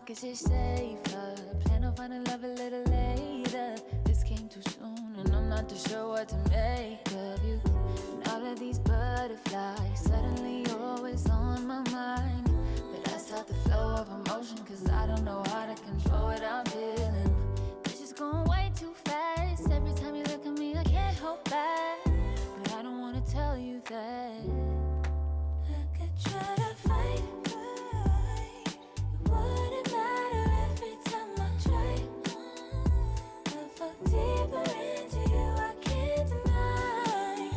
pockets is safer. Plan on finding love a little later. This came too soon and I'm not too sure what to make of you. And all of these butterflies suddenly always on my mind. But I stop the flow of emotion cause I don't know how to control what I'm feeling. This is going way too fast. Every time you look at me I can't hold back. But I don't wanna tell you that I could try to fight. It wouldn't matter every time I try. I fall deeper into you, I can't deny.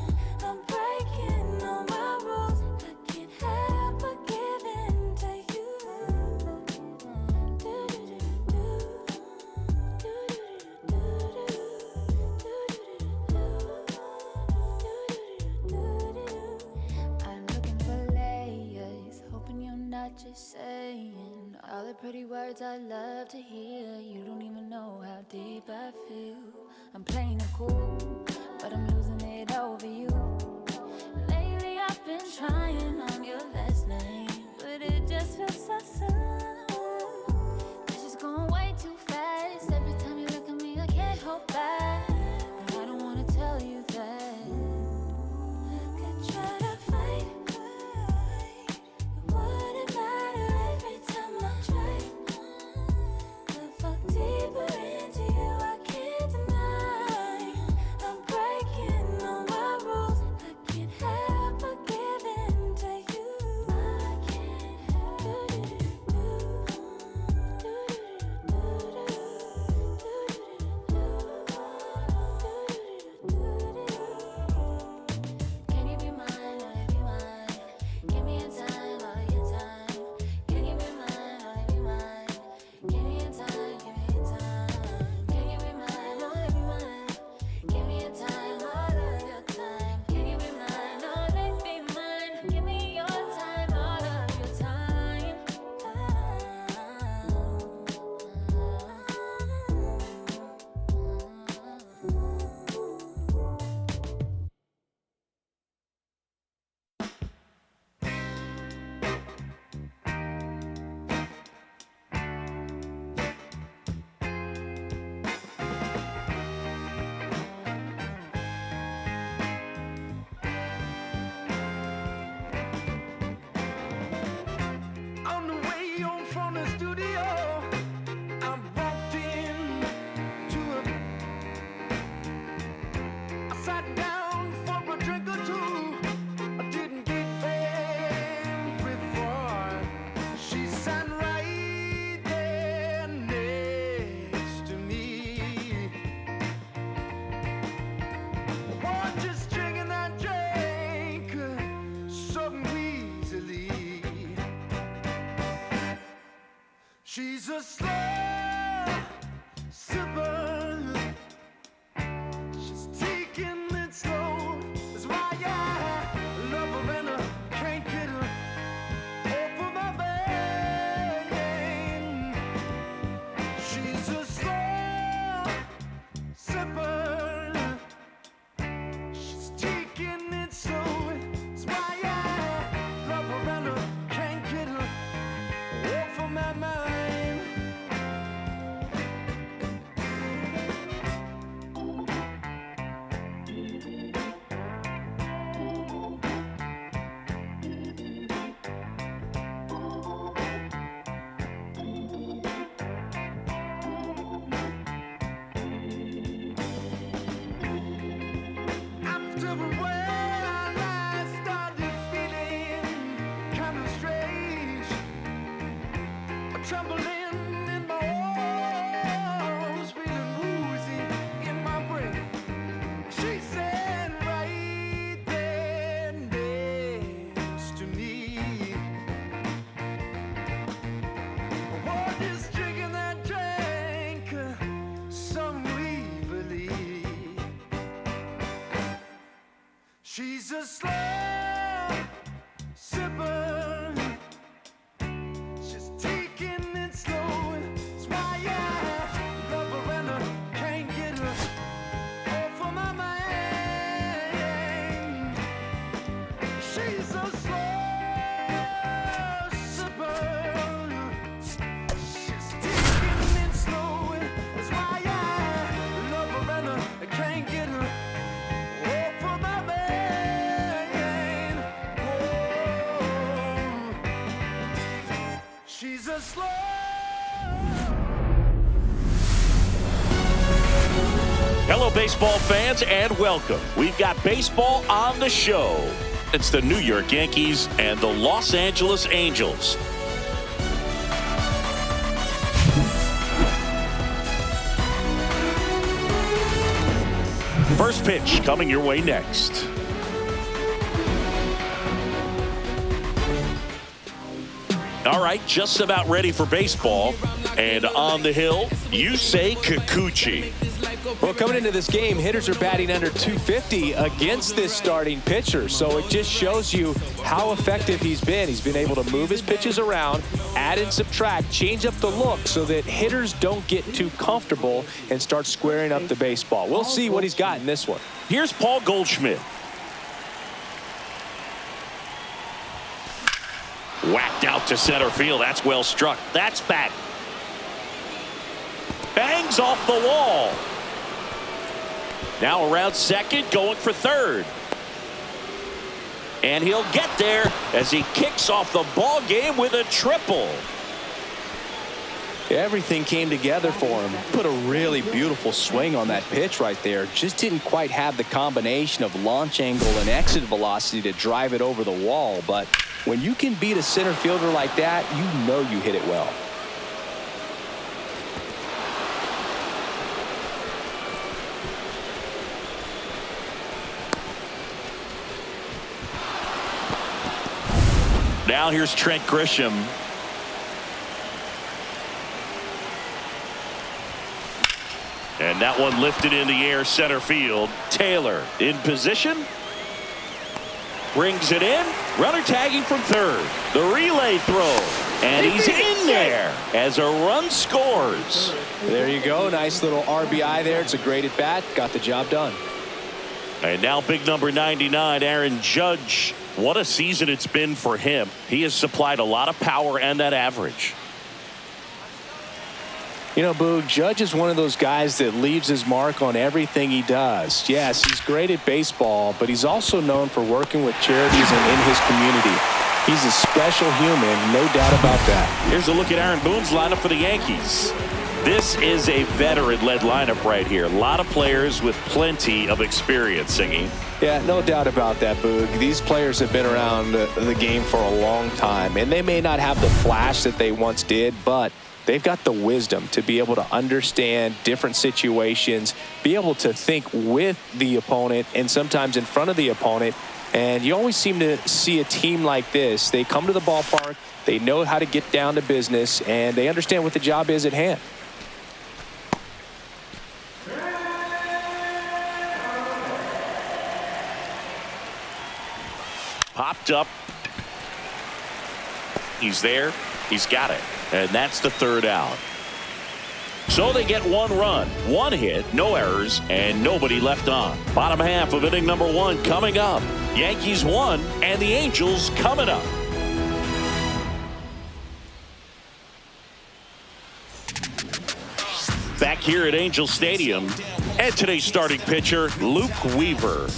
I'm breaking all my rules. I can't help but give in to you. I'm looking for layers, hoping you're not just saying all the pretty words I love to hear. You don't even know how deep I feel. I'm playing it cool, but I'm losing it over you. Lately I've been trying on your last name, but it just feels so soon. This is going way too fast. Every time you look at me I can't hold back. But I don't wanna tell you that I could try to fight. It wouldn't matter every time I try. I fall deeper into you, I can't deny. I'm breaking all my rules. I can't help but give in to you. I can't Can you be mine, will you be mine? Give me a time, all of your time. Can you be mine, will you be mine? Give me a time, give me a time. Can you be mine, will you be mine? Give me a time, all of your time. Can you be mine, will you be mine? Give me your time, all of your time. On the way home from the studio, I walked in to I sat down for a drink or two. I didn't get very far. She sat right there next to me. Was just drinking that drink so easily. She's a slow sipper. She's taking it slow. That's why I love her and I can't get her off of my brain. She's a slow sipper. She's taking it slow. That's why I love her and I can't get her off of my mind. After a while, I started feeling kind of strange, a trembling in my arms, feeling woozy in my brain. She said right there next to me, "What is drinking that drink so evilly?" She's a slow sipper. She's taking it slow. That's why I love her and I can't get her off of my mind. She's a slow sipper. She's so slow. Hello, baseball fans, and welcome. We've got baseball on the show. It's the New York Yankees and the Los Angeles Angels. First pitch coming your way next. All right, just about ready for baseball. And on the hill, Yusei Kikuchi. Well, coming into this game, hitters are batting under 250 against this starting pitcher. So it just shows you how effective he's been. He's been able to move his pitches around, add and subtract, change up the look so that hitters don't get too comfortable and start squaring up the baseball. We'll see what he's got in this one. Here's Paul Goldschmidt. Whacked out to center field. That's well struck. That's back. Bangs off the wall. Now around second, going for third. And he'll get there as he kicks off the ball game with a triple. Everything came together for him. Put a really beautiful swing on that pitch right there. Just didn't quite have the combination of launch angle and exit velocity to drive it over the wall. But when you can beat a center fielder like that, you know you hit it well. Now here's Trent Grisham. And that one lifted in the air center field. Taylor in position. Brings it in. Runner tagging from third. The relay throw. And he's in there as a run scores. There you go. Nice little RBI there. It's a great at bat. Got the job done. And now big number 99, Aaron Judge. What a season it's been for him. He has supplied a lot of power and that average. You know, Boog, Judge is one of those guys that leaves his mark on everything he does. Yes, he's great at baseball, but he's also known for working with charities and in his community. He's a special human, no doubt about that. Here's a look at Aaron Boone's lineup for the Yankees. This is a veteran-led lineup right here. A lot of players with plenty of experience, Singy. Yeah, no doubt about that, Boog. These players have been around the game for a long time, and they may not have the flash that they once did, but they've got the wisdom to be able to understand different situations, be able to think with the opponent and sometimes in front of the opponent. And you always seem to see a team like this. They come to the ballpark, they know how to get down to business, and they understand what the job is at hand. Popped up. He's there. He's got it. And that's the third out. So they get one run, one hit, no errors, and nobody left on. Bottom half of inning number one coming up. Yankees won, and the Angels coming up. Back here at Angel Stadium, and today's starting pitcher, Luke Weaver.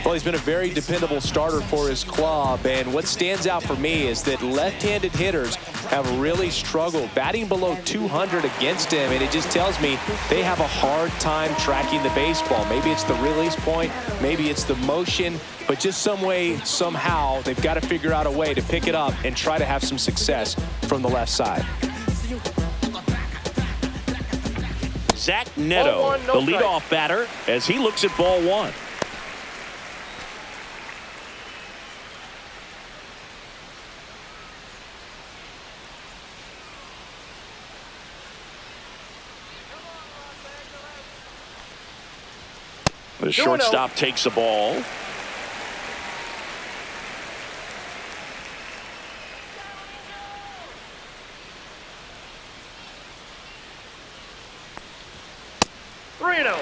Well, he's been a very dependable starter for his club, and what stands out for me is that left-handed hitters have really struggled batting below 200 against him, and it just tells me they have a hard time tracking the baseball. Maybe it's the release point, maybe it's the motion, but just some way, somehow, they've got to figure out a way to pick it up and try to have some success from the left side. Zach Neto, the leadoff batter, as he looks at ball one. The shortstop takes the ball. Reno.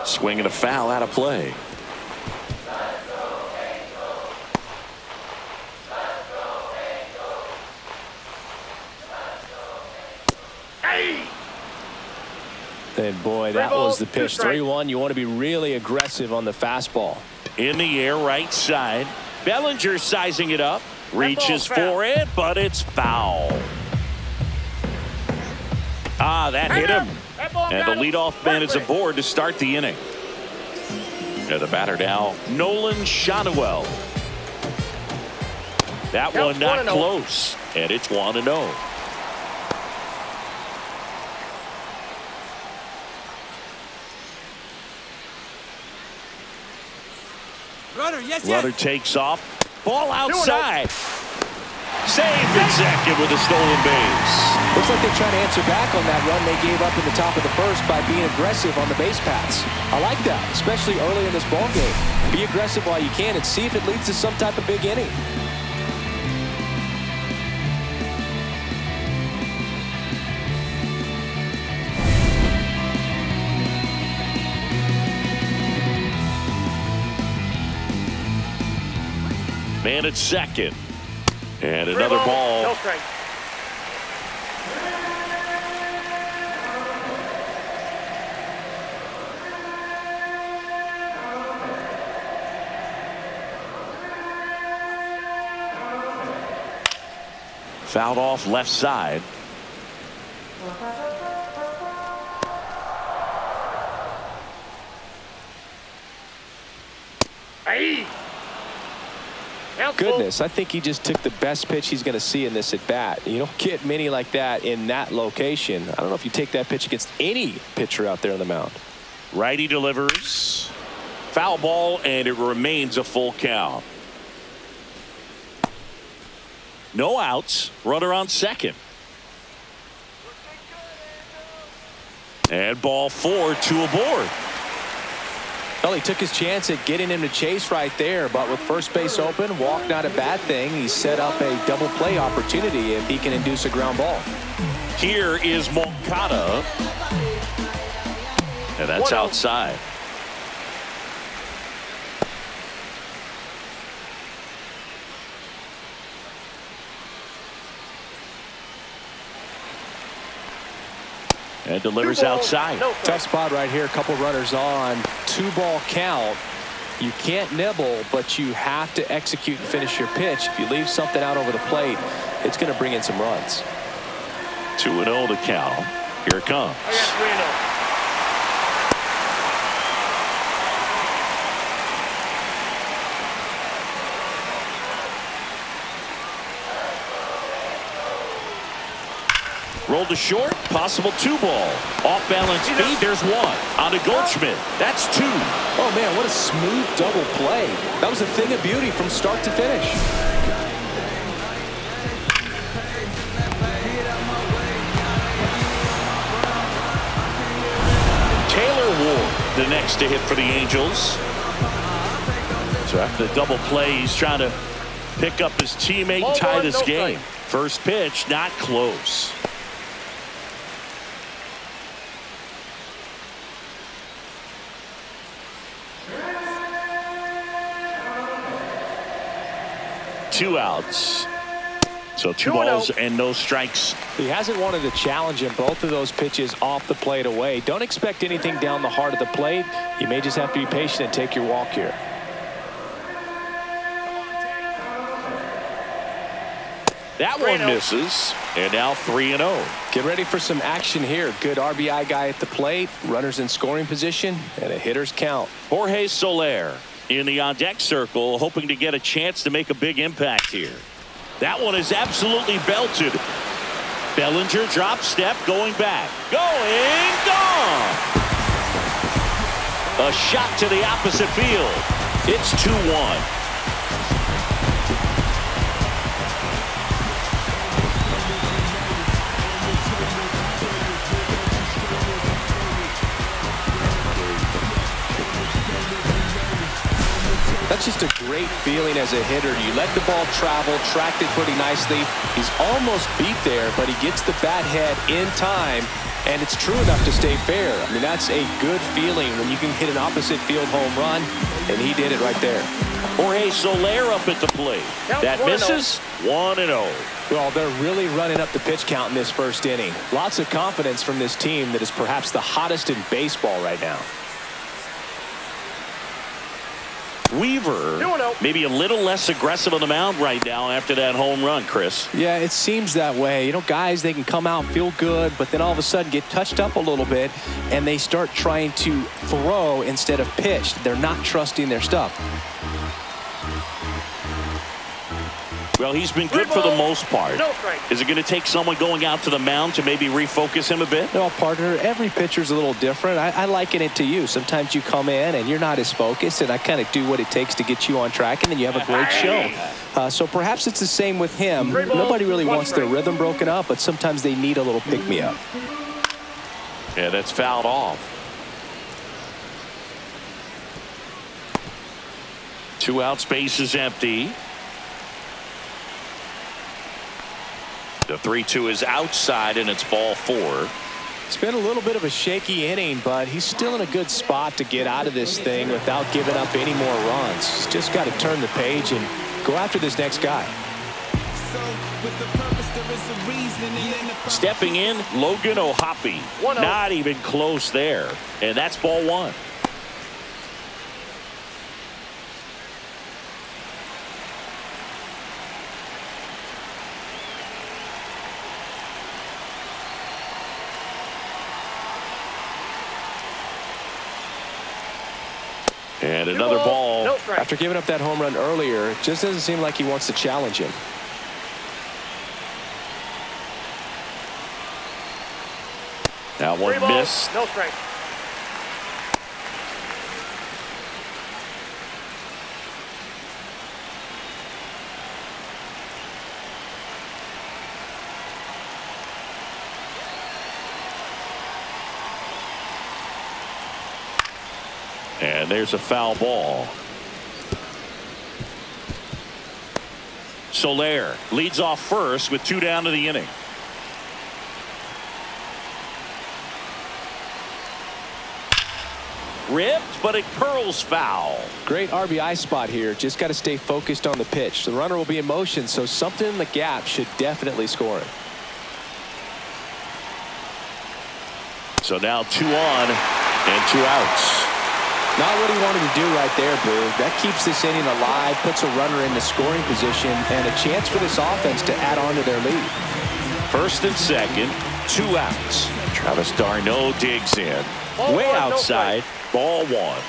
Swing and a foul out of play. And boy, that was the pitch. 3-1. You want to be really aggressive on the fastball. In the air, right side. Bellinger sizing it up. Reaches for it, but it's foul. That hit him. And the leadoff man is aboard to start the inning. And the batter now, Nolan Shanuel. That one not close. And it's 1-0. Runner takes off. Ball outside. Saved at second with a stolen base. Looks like they're trying to answer back on that run they gave up in the top of the first by being aggressive on the base paths. I like that, especially early in this ball game. Be aggressive while you can and see if it leads to some type of big inning. Man at second. And another ball. No strike. Fouled off left side. Hey. Goodness, I think he just took the best pitch he's going to see in this at bat. You don't get many like that in that location. I don't know if you take that pitch against any pitcher out there on the mound. Righty delivers. Foul ball, and it remains a full count. No outs. Runner on second. And ball 4, 2 aboard. Well, he took his chance at getting him to chase right there, but with first base open, walk not a bad thing. He set up a double play opportunity if he can induce a ground ball. Here is Moncada. And that's outside. And delivers outside. Tough spot right here. A couple runners on. 2-ball count. You can't nibble, but you have to execute and finish your pitch. If you leave something out over the plate, it's going to bring in some runs. 2-0 to count. Here it comes. I got 3-0. Rolled to short, possible 2-ball. Off balance feed, there's 1. On to Goldschmidt, that's 2. Oh man, what a smooth double play. That was a thing of beauty from start to finish. Taylor Ward, the next to hit for the Angels. So after the double play, he's trying to pick up his teammate and tie this game. First pitch, not close. Two outs. So 2 balls and no strikes. He hasn't wanted a challenge in both of those pitches off the plate away. Don't expect anything down the heart of the plate. You may just have to be patient and take your walk here. That one misses. And now 3-0. Get ready for some action here. Good RBI guy at the plate. Runners in scoring position. And a hitter's count. Jorge Soler in the on-deck circle, hoping to get a chance to make a big impact here. That one is absolutely belted. Bellinger drop step, going back. Going, gone! A shot to the opposite field. It's 2-1. That's just a great feeling as a hitter. You let the ball travel, tracked it pretty nicely. He's almost beat there, but he gets the bat head in time, and it's true enough to stay fair. I mean, that's a good feeling when you can hit an opposite field home run, and he did it right there. Jorge Soler up at the plate. That misses. 1-0. Well, they're really running up the pitch count in this first inning. Lots of confidence from this team that is perhaps the hottest in baseball right now. Weaver maybe a little less aggressive on the mound right now after that home run, Chris. Yeah, it seems that way. You know, guys, they can come out, feel good, but then all of a sudden get touched up a little bit, and they start trying to throw instead of pitch. They're not trusting their stuff. Well, he's been good for the most part. Is it going to take someone going out to the mound to maybe refocus him a bit? No, partner, every pitcher's a little different. I liken it to you. Sometimes you come in and you're not as focused, and I kind of do what it takes to get you on track, and then you have a great show. So perhaps it's the same with him. Nobody really wants their rhythm broken up, but sometimes they need a little pick-me-up. Yeah, that's fouled off. 2 out, space is empty. The 3-2 is outside, and it's ball 4. It's been a little bit of a shaky inning, but he's still in a good spot to get out of this thing without giving up any more runs. He's just got to turn the page and go after this next guy. Stepping in, Logan O'Hoppe. Not even close there. And that's ball 1. And another ball. After giving up that home run earlier, it just doesn't seem like he wants to challenge him. That one missed. No strike. And there's a foul ball. Soler leads off first with 2 down to the inning. Ripped, but it curls foul. Great RBI spot here. Just got to stay focused on the pitch. The runner will be in motion, so something in the gap should definitely score it. So now 2 on and 2 outs. Not what he wanted to do right there, Boog. That keeps this inning alive, puts a runner in the scoring position, and a chance for this offense to add on to their lead. First and second, 2 outs. Travis d'Arnaud digs in. Way outside, ball 1.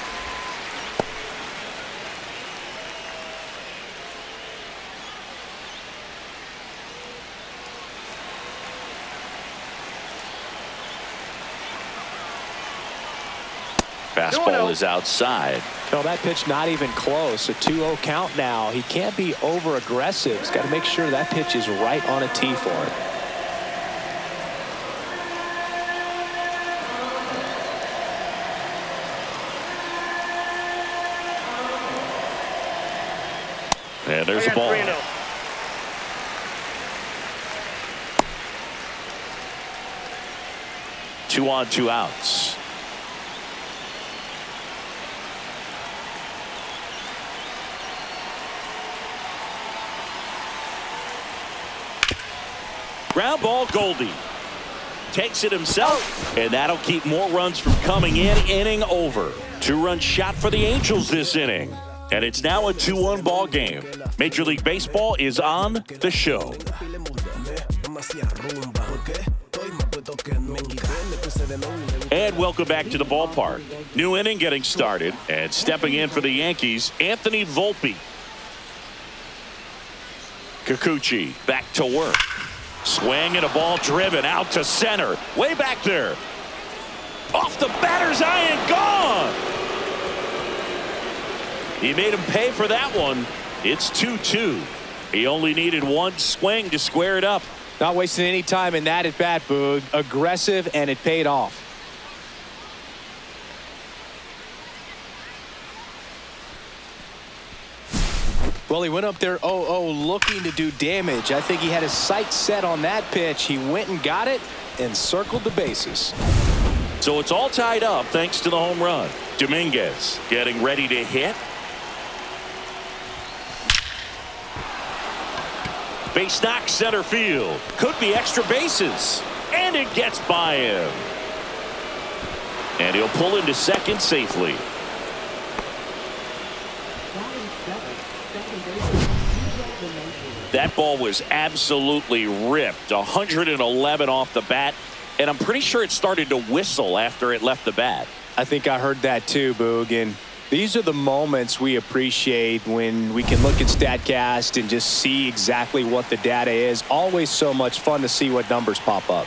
Fastball is outside. No, that pitch not even close. A 2-0 count now. He can't be over aggressive. He's got to make sure that pitch is right on a tee for him. And there's a ball. 2 on, 2 outs. Ground ball, Goldie takes it himself, and that'll keep more runs from coming in. Inning over. 2-run shot for the Angels this inning, and it's now a 2-1 ball game. Major League Baseball is on the show. And welcome back to the ballpark. New inning getting started, and stepping in for the Yankees, Anthony Volpe. Kikuchi back to work. Swing and a ball driven out to center. Way back there. Off the batter's eye and gone. He made him pay for that one. It's 2-2. He only needed 1 swing to square it up. Not wasting any time in that at bat, Boog. Aggressive, and it paid off. Well, he went up there 0-0 looking to do damage. I think he had his sights set on that pitch. He went and got it and circled the bases. So it's all tied up thanks to the home run. Dominguez getting ready to hit. Base knock center field. Could be extra bases. And it gets by him. And he'll pull into second safely. That ball was absolutely ripped. 111 off the bat. And I'm pretty sure it started to whistle after it left the bat. I think I heard that too, Boog. And these are the moments we appreciate when we can look at StatCast and just see exactly what the data is. Always so much fun to see what numbers pop up.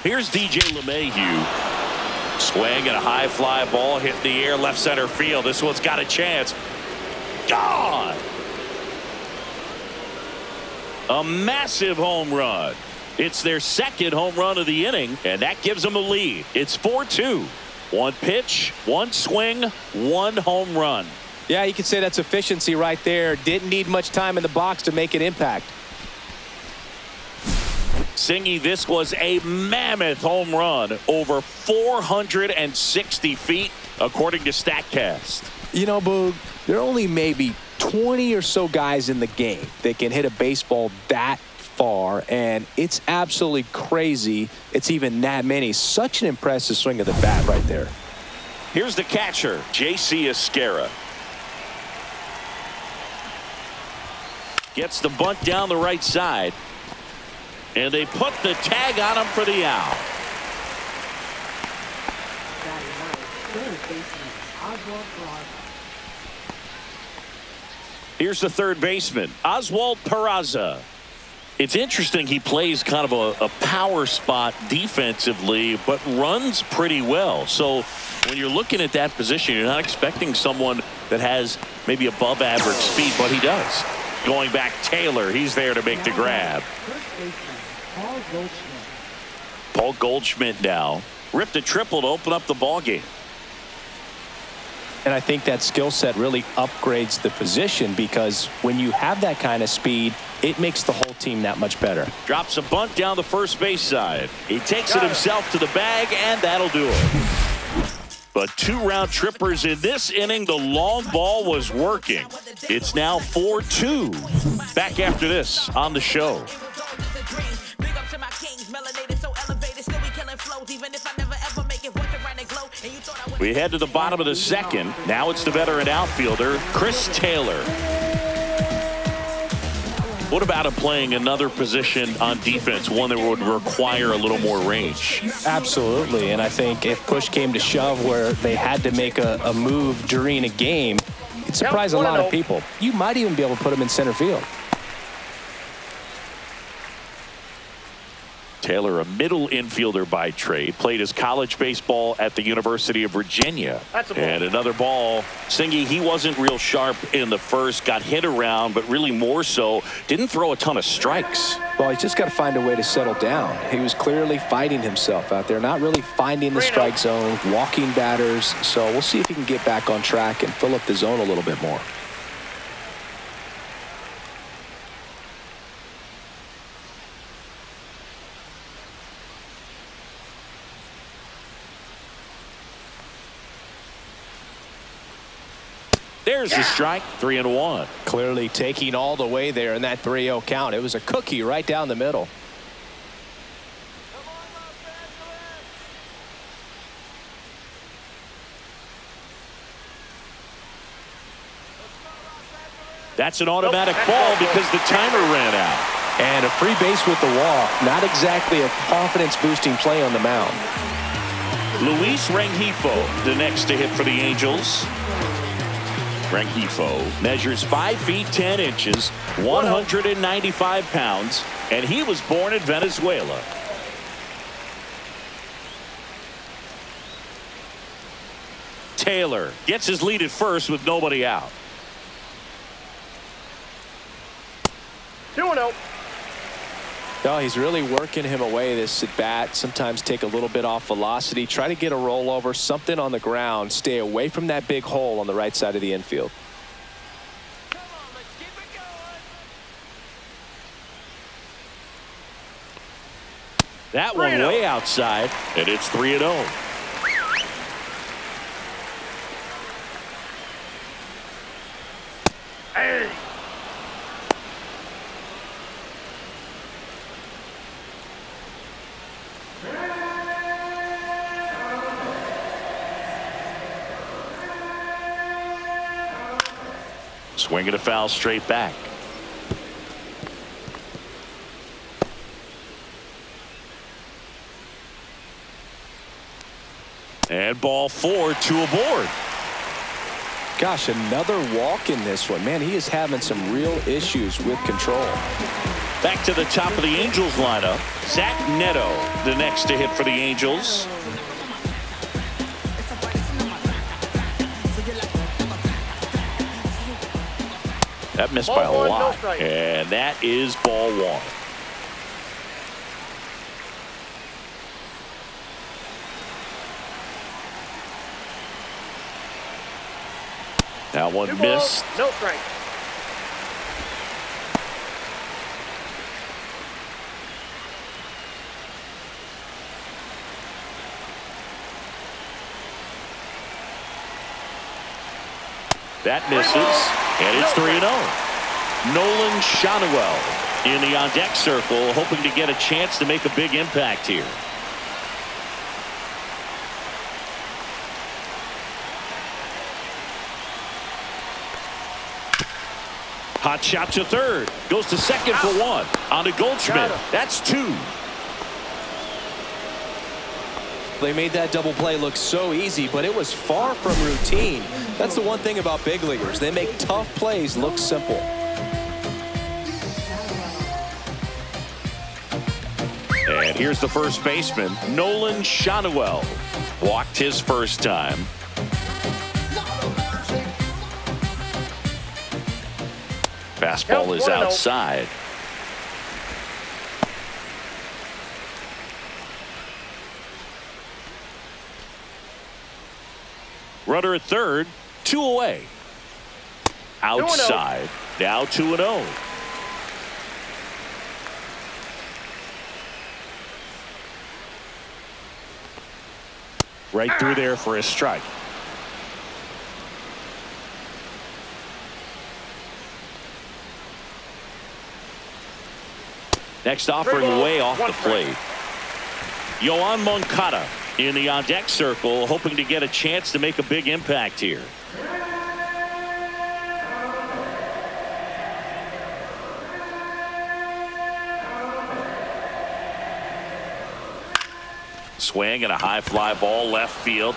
Here's DJ LeMahieu. Swing and a high fly ball hit in the air left center field. This one's got a chance. Gone. A massive home run. It's their second home run of the inning, and that gives them a lead. It's 4-2. One pitch, one swing, one home run. Yeah, you could say that's efficiency right there. Didn't need much time in the box to make an impact. Singy, this was a mammoth home run over 460 feet, according to StatCast. You know, Boog, there are only maybe 20 or so guys in the game that can hit a baseball that far, and it's absolutely crazy it's even that many. Such an impressive swing of the bat right there. Here's the catcher, J.C. Esquera. Gets the bunt down the right side, and they put the tag on him for the out. Here's the third baseman, Oswald Peraza. It's interesting he plays kind of a power spot defensively, but runs pretty well. So when you're looking at that position, you're not expecting someone that has maybe above average speed, but he does. Going back, Taylor, he's there to make the grab. Paul Goldschmidt now ripped a triple to open up the ball game. And I think that skill set really upgrades the position, because when you have that kind of speed, it makes the whole team that much better. Drops a bunt down the first base side. He takes it himself to the bag, and that'll do it. But two round trippers in this inning. The long ball was working. It's now 4-2. Back after this on the show. We head to the bottom of the second. Now it's the veteran outfielder, Chris Taylor. What about him playing another position on defense, one that would require a little more range? Absolutely, and I think if push came to shove where they had to make a move during a game, it surprised a lot of people. You might even be able to put him in center field. Taylor, a middle infielder by trade, played his college baseball at the University of Virginia. And another ball. Singy, he wasn't real sharp in the first, got hit around, but really more so, didn't throw a ton of strikes. Well, he's just got to find a way to settle down. He was clearly fighting himself out there, not really finding the strike zone, walking batters. So we'll see if he can get back on track and fill up the zone a little bit more. There's the strike, 3-1. Clearly taking all the way there in that 3-0 count. It was a cookie right down the middle. That's an automatic ball because the timer ran out. And a free base with the walk. Not exactly a confidence-boosting play on the mound. Luis Rengifo, the next to hit for the Angels. Rengifo measures 5 feet 10 inches, 195 pounds, and he was born in Venezuela. Taylor gets his lead at first with nobody out. 2-0. Oh, he's really working him away, this at bat. Sometimes take a little bit off velocity, try to get a rollover, something on the ground, stay away from that big hole on the right side of the infield. Come on, let's keep it going. That one way outside, and it's 3-0. Hey. Swinging a foul straight back. And ball 4, 2 aboard. Gosh, another walk in this one. Man, he is having some real issues with control. Back to the top of the Angels lineup. Zach Neto, the next to hit for the Angels. That missed by a lot. And that is ball 1. That one missed. No strike. That misses, and it's 3-0. Nolan Shanuel in the on-deck circle, hoping to get a chance to make a big impact here. Hot shot to third. Goes to second for 1. On to Goldschmidt. That's 2. They made that double play look so easy, but it was far from routine. That's the one thing about big leaguers. They make tough plays look simple. And here's the first baseman, Nolan Shanuel. Walked his first time. Fastball is outside. Runner at third, 2 away. Outside. Now 2-0. Right through there for a strike. Next offering way off the plate. Yoan Moncada in the on-deck circle, hoping to get a chance to make a big impact here. Swing and a high fly ball left field.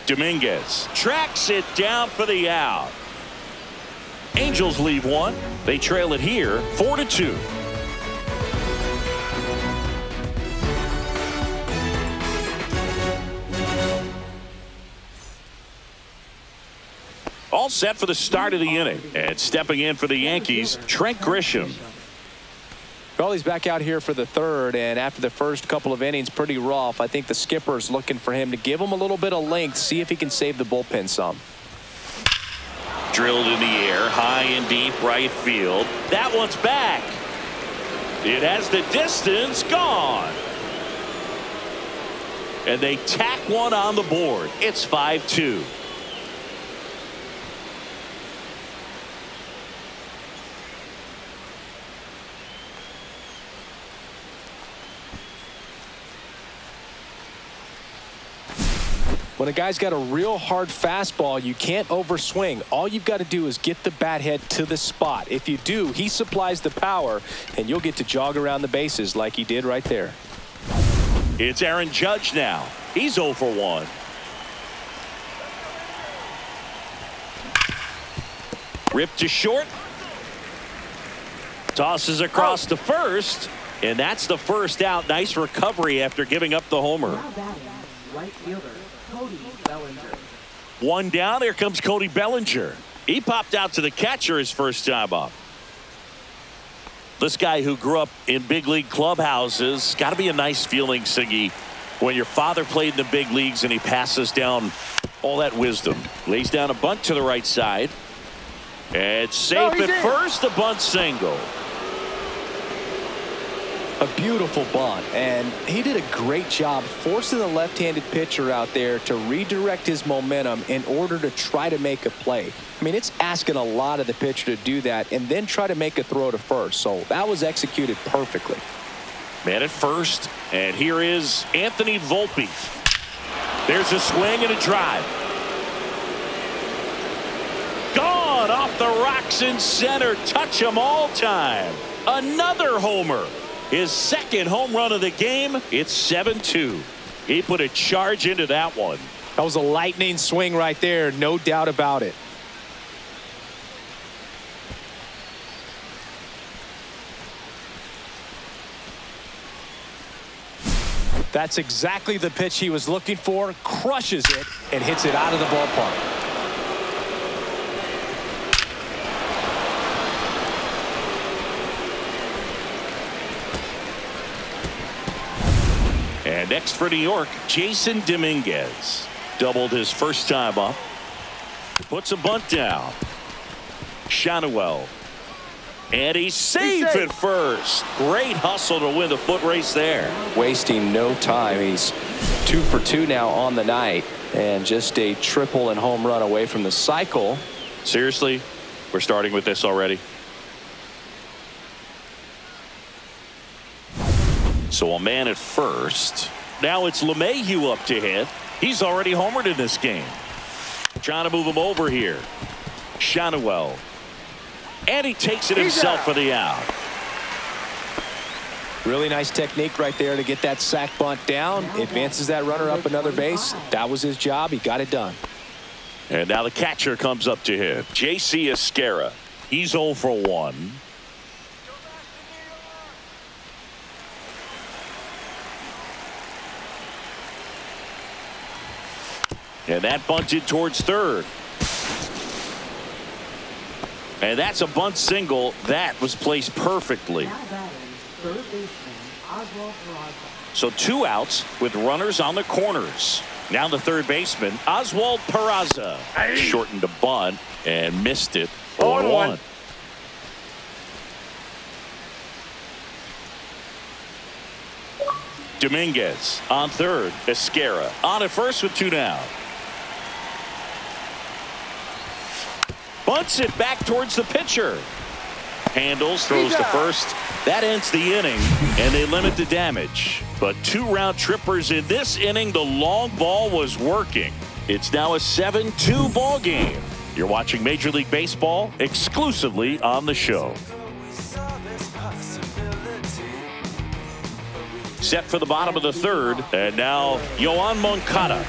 Dominguez tracks it down for the out. Angels leave 1. They trail it here 4-2. All set for the start of the inning. And stepping in for the Yankees, Trent Grisham. Well, he's back out here for the third, and after the first couple of innings, pretty rough. I think the skipper's looking for him to give him a little bit of length, see if he can save the bullpen some. Drilled in the air, high and deep right field. That one's back. It has the distance, gone. And they tack one on the board. It's 5-2. When a guy's got a real hard fastball, you can't overswing. All you've got to do is get the bat head to the spot. If you do, he supplies the power, and you'll get to jog around the bases like he did right there. It's Aaron Judge now. He's 0 for 1. Ripped to short. Tosses across to first, and that's the first out. Nice recovery after giving up the homer. Right fielder, Cody Bellinger. One down. Here comes Cody Bellinger. He popped out to the catcher his first time up. This guy who grew up in big league clubhouses, got to be a nice feeling, Siggy, when your father played in the big leagues and he passes down all that wisdom. Lays down a bunt to the right side. And safe at first, the bunt single. A beautiful bunt, and he did a great job forcing the left-handed pitcher out there to redirect his momentum in order to try to make a play. I mean, it's asking a lot of the pitcher to do that and then try to make a throw to first. So that was executed perfectly. Man at first, and here is Anthony Volpe. There's a swing and a drive. Gone off the rocks in center. Touch 'em all time. Another homer. His second home run of the game. It's 7-2. He put a charge into that one. That was a lightning swing right there, no doubt about it. That's exactly the pitch he was looking for. Crushes it and hits it out of the ballpark. And next for New York, Jason Dominguez. Doubled his first time up. Puts a bunt down. Shanuel. And he's safe at first. Great hustle to win the foot race there. Wasting no time. He's 2 for 2 now on the night. And just a triple and home run away from the cycle. Seriously, we're starting with this already. So a man at first. Now it's LeMahieu up to hit. He's already homered in this game. Trying to move him over here. Shanuel. And he takes it himself for the out. Really nice technique right there to get that sac bunt down. Advances that runner up another base. That was his job. He got it done. And now the catcher comes up to him. J.C. Esquera. He's 0 for 1. And that bunted towards third. And that's a bunt single. That was placed perfectly. So 2 outs with runners on the corners. Now the third baseman, Oswald Peraza. Shortened a bunt and missed it. 0-1. Dominguez on third. Esquera on at first with 2 down. Bunts it back towards the pitcher. Handles, throws to first. That ends the inning, and they limit the damage. But 2 round trippers in this inning. The long ball was working. It's now a 7-2 ball game. You're watching Major League Baseball exclusively on the show. Set for the bottom of the third, and now Yoan Moncada.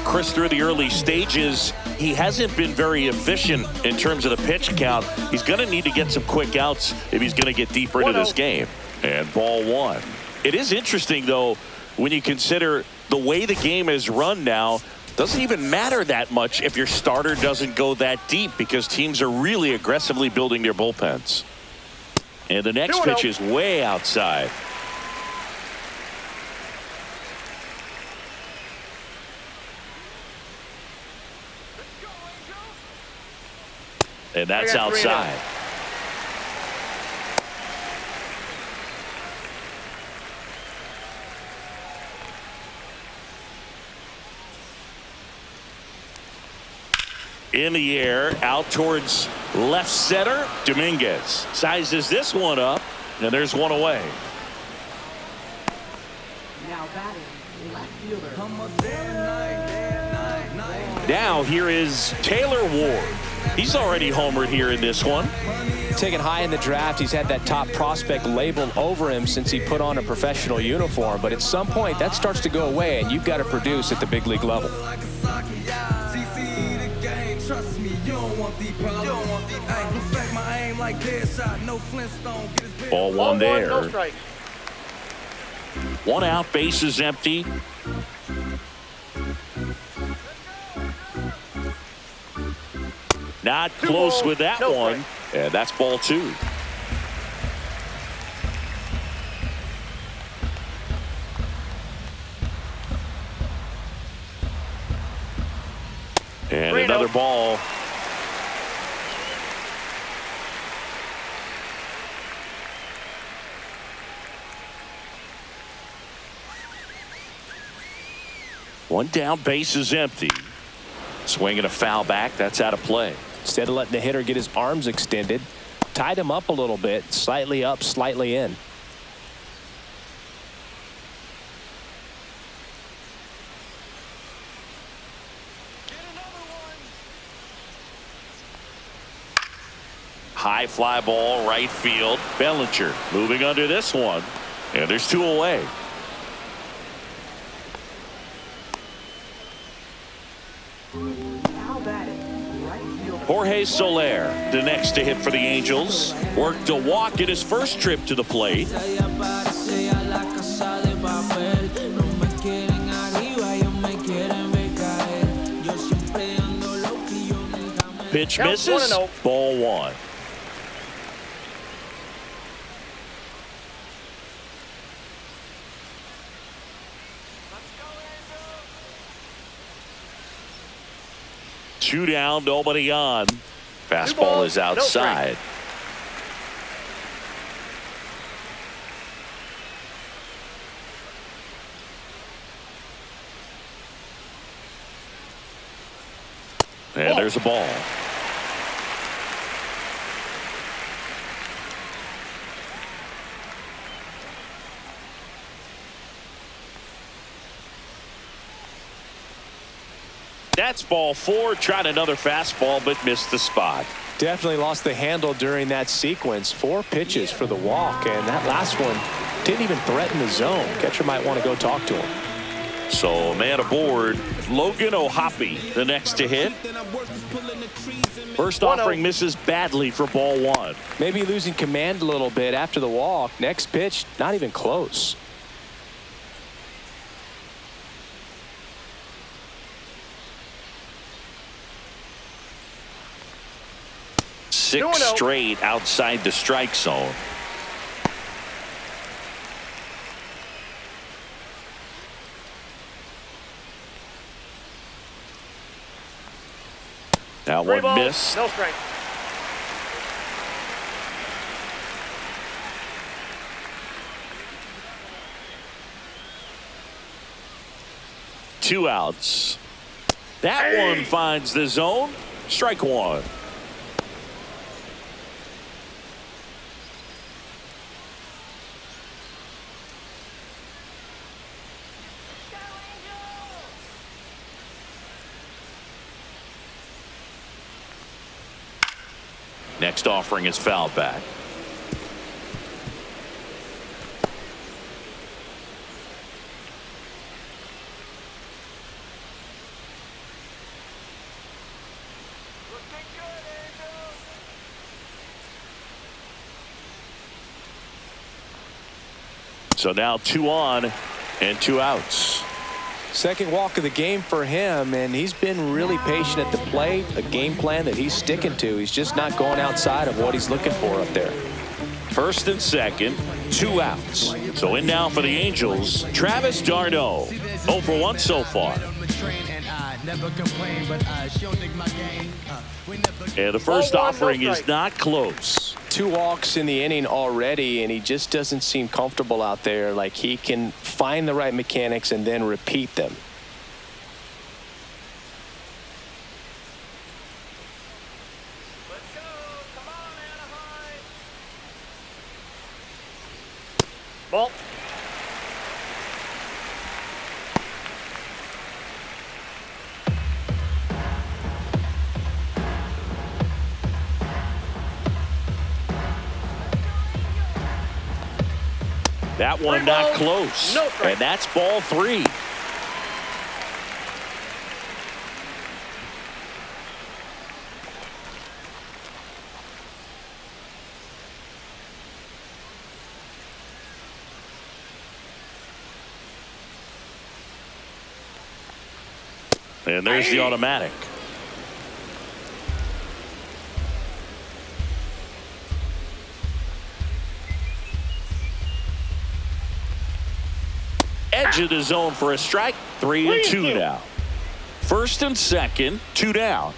Chris, through the early stages, he hasn't been very efficient in terms of the pitch count. He's going to need to get some quick outs if he's going to get deeper into this game. And ball 1. It is interesting, though, when you consider the way the game is run now. Doesn't even matter that much if your starter doesn't go that deep, because teams are really aggressively building their bullpens. And the next pitch is way outside. And that's outside. In the air, out towards left center. Dominguez sizes this one up, and there's one away. Now batting, left fielder. Now here is Taylor Ward. He's already homered here in this one. Taken high in the draft, he's had that top prospect label over him since he put on a professional uniform. But at some point, that starts to go away, and you've got to produce at the big league level. Ball 1 there. 1 out, base is empty. Not close with that one. And that's ball 2. And another ball. One down, base is empty. Swinging a foul back. That's out of play. Instead of letting the hitter get his arms extended, tied him up a little bit, slightly up, slightly in. High fly ball, right field. Bellinger moving under this one. And there's two away. Now batting, right fielder. Jorge Soler, the next to hit for the Angels. Worked a walk in his first trip to the plate. Pitch misses. Ball one. Two down, nobody on. Fastball is outside. And there's a ball. That's ball four. Tried another fastball, but missed the spot. Definitely lost the handle during that sequence. 4 pitches for the walk, and that last one didn't even threaten the zone. Catcher might want to go talk to him. So man aboard, Logan O'Hoppe, the next to hit. First offering misses badly for ball one. Maybe losing command a little bit after the walk. Next pitch, not even close. Six straight outside the strike zone. Now one miss. No strike. Two outs. That one finds the zone. Strike one. Next offering is fouled back. So now 2 on and 2 outs. Second walk of the game for him, and he's been really patient at the plate. A game plan that he's sticking to. He's just not going outside of what he's looking for up there. First and second, 2 outs. So in now for the Angels, Travis d'Arnaud. 0 for 1 so far. And the first offering is not close. 2 walks in the inning already, and he just doesn't seem comfortable out there. Like he can find the right mechanics and then repeat them. Let's go. Come on, Anaheim. Ball. That one not close. No strike. And that's ball 3. And there's the automatic. Edge of the zone for a strike. 3-2 now. First and second, 2 down.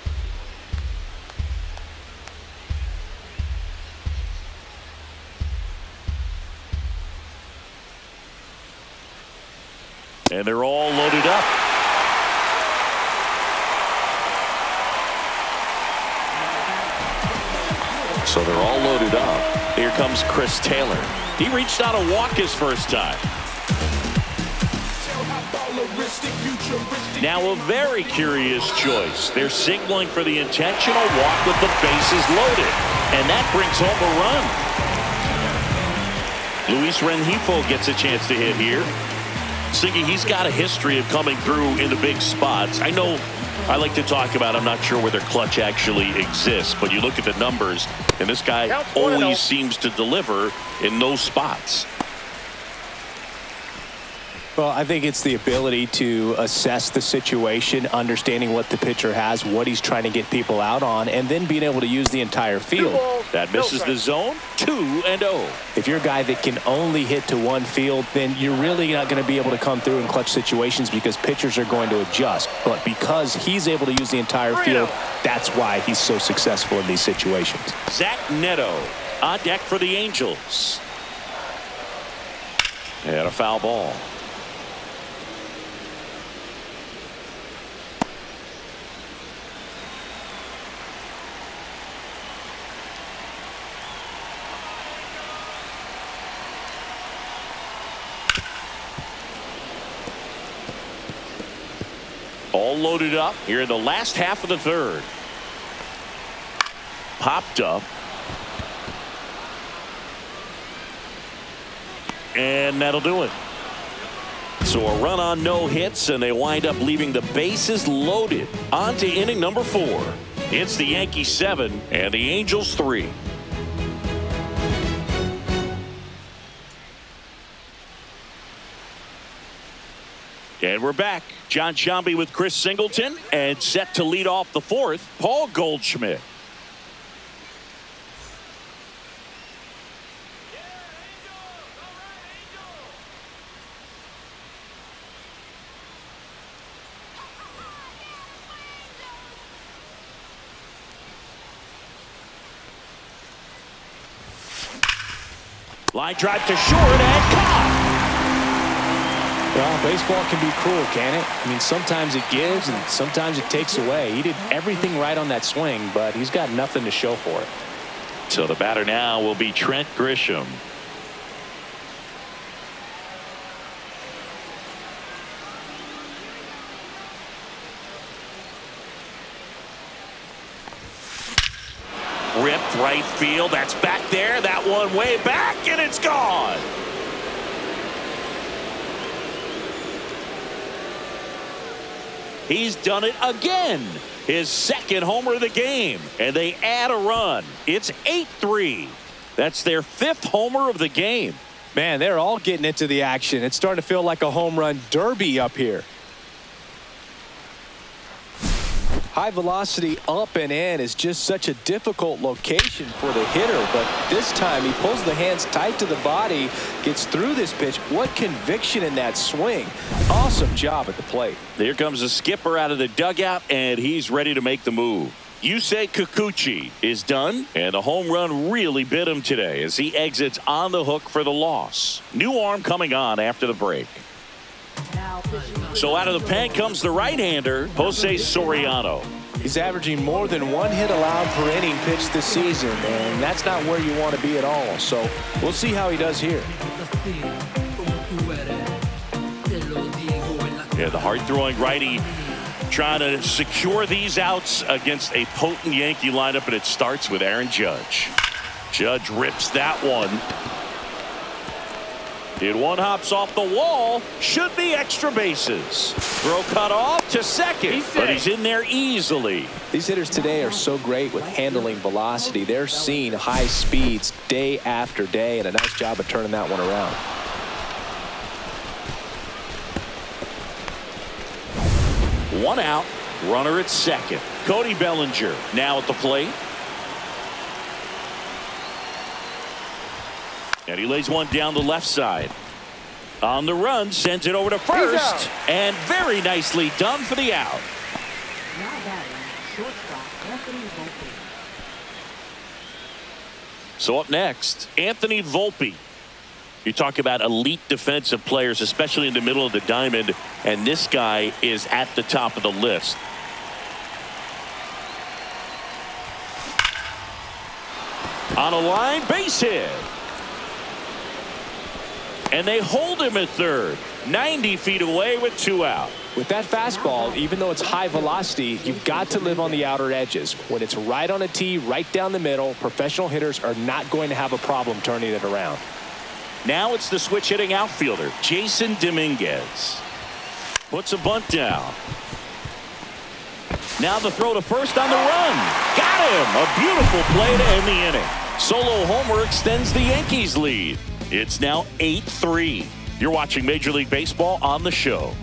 And they're all loaded up. So they're all loaded up. Here comes Chris Taylor. He reached out to walk his first time. Now a very curious choice. They're signaling for the intentional walk with the bases loaded. And that brings home a run. Luis Rengifo gets a chance to hit here. Siggy, he's got a history of coming through in the big spots. I know I like to talk about, I'm not sure whether clutch actually exists, but you look at the numbers, and this guy always seems to deliver in those spots. Well, I think it's the ability to assess the situation, understanding what the pitcher has, what he's trying to get people out on, and then being able to use the entire field. That misses the zone. 2-0. If you're a guy that can only hit to one field, then you're really not going to be able to come through in clutch situations because pitchers are going to adjust. But because he's able to use the entire field, that's why he's so successful in these situations. Zach Neto on deck for the Angels. And a foul ball. All loaded up here in the last half of the third. Popped up. And that'll do it. So a run on no hits, and they wind up leaving the bases loaded. On to inning number 4. It's the Yankees 7 and the Angels 3. And we're back. John Sciambi with Chris Singleton, and set to lead off the 4th, Paul Goldschmidt. Line drive to short and caught. Well, baseball can be cruel, can it? I mean, sometimes it gives and sometimes it takes away. He did everything right on that swing, but he's got nothing to show for it. So the batter now will be Trent Grisham. Ripped right field. That's back there. That one way back, and it's gone. He's done it again. His second homer of the game. And they add a run. It's 8-3. That's their 5th homer of the game. Man, they're all getting into the action. It's starting to feel like a home run derby up here. High velocity up and in is just such a difficult location for the hitter, but this time he pulls the hands tight to the body, gets through this pitch. What conviction in that swing. Awesome job at the plate. Here comes the skipper out of the dugout, and he's ready to make the move. Yusei Kikuchi is done, and the home run really bit him today as he exits on the hook for the loss. New arm coming on after the break. So out of the pen comes the right-hander, Jose Soriano. He's averaging more than 1 hit allowed per inning pitched this season, and that's not where you want to be at all. So we'll see how he does here. Yeah, the hard-throwing righty trying to secure these outs against a potent Yankee lineup, and it starts with Aaron Judge. Judge rips that one. Did one hops off the wall. Should be extra bases. Throw cut off to second, but he's in there easily. These hitters today are so great with handling velocity. They're seeing high speeds day after day, and a nice job of turning that one around. One out, runner at second. Cody Bellinger now at the plate. And he lays one down the left side. On the run, sends it over to first. And very nicely done for the out. So up next, Anthony Volpe. You talk about elite defensive players, especially in the middle of the diamond, and this guy is at the top of the list. On a line, base hit. And they hold him at third. 90 feet away with 2 out. With that fastball, even though it's high velocity, you've got to live on the outer edges. When it's right on a tee, right down the middle, professional hitters are not going to have a problem turning it around. Now it's the switch hitting outfielder, Jason Dominguez. Puts a bunt down. Now the throw to first on the run. Got him! A beautiful play to end the inning. Solo homer extends the Yankees lead. It's now 8-3. You're watching Major League Baseball on the show.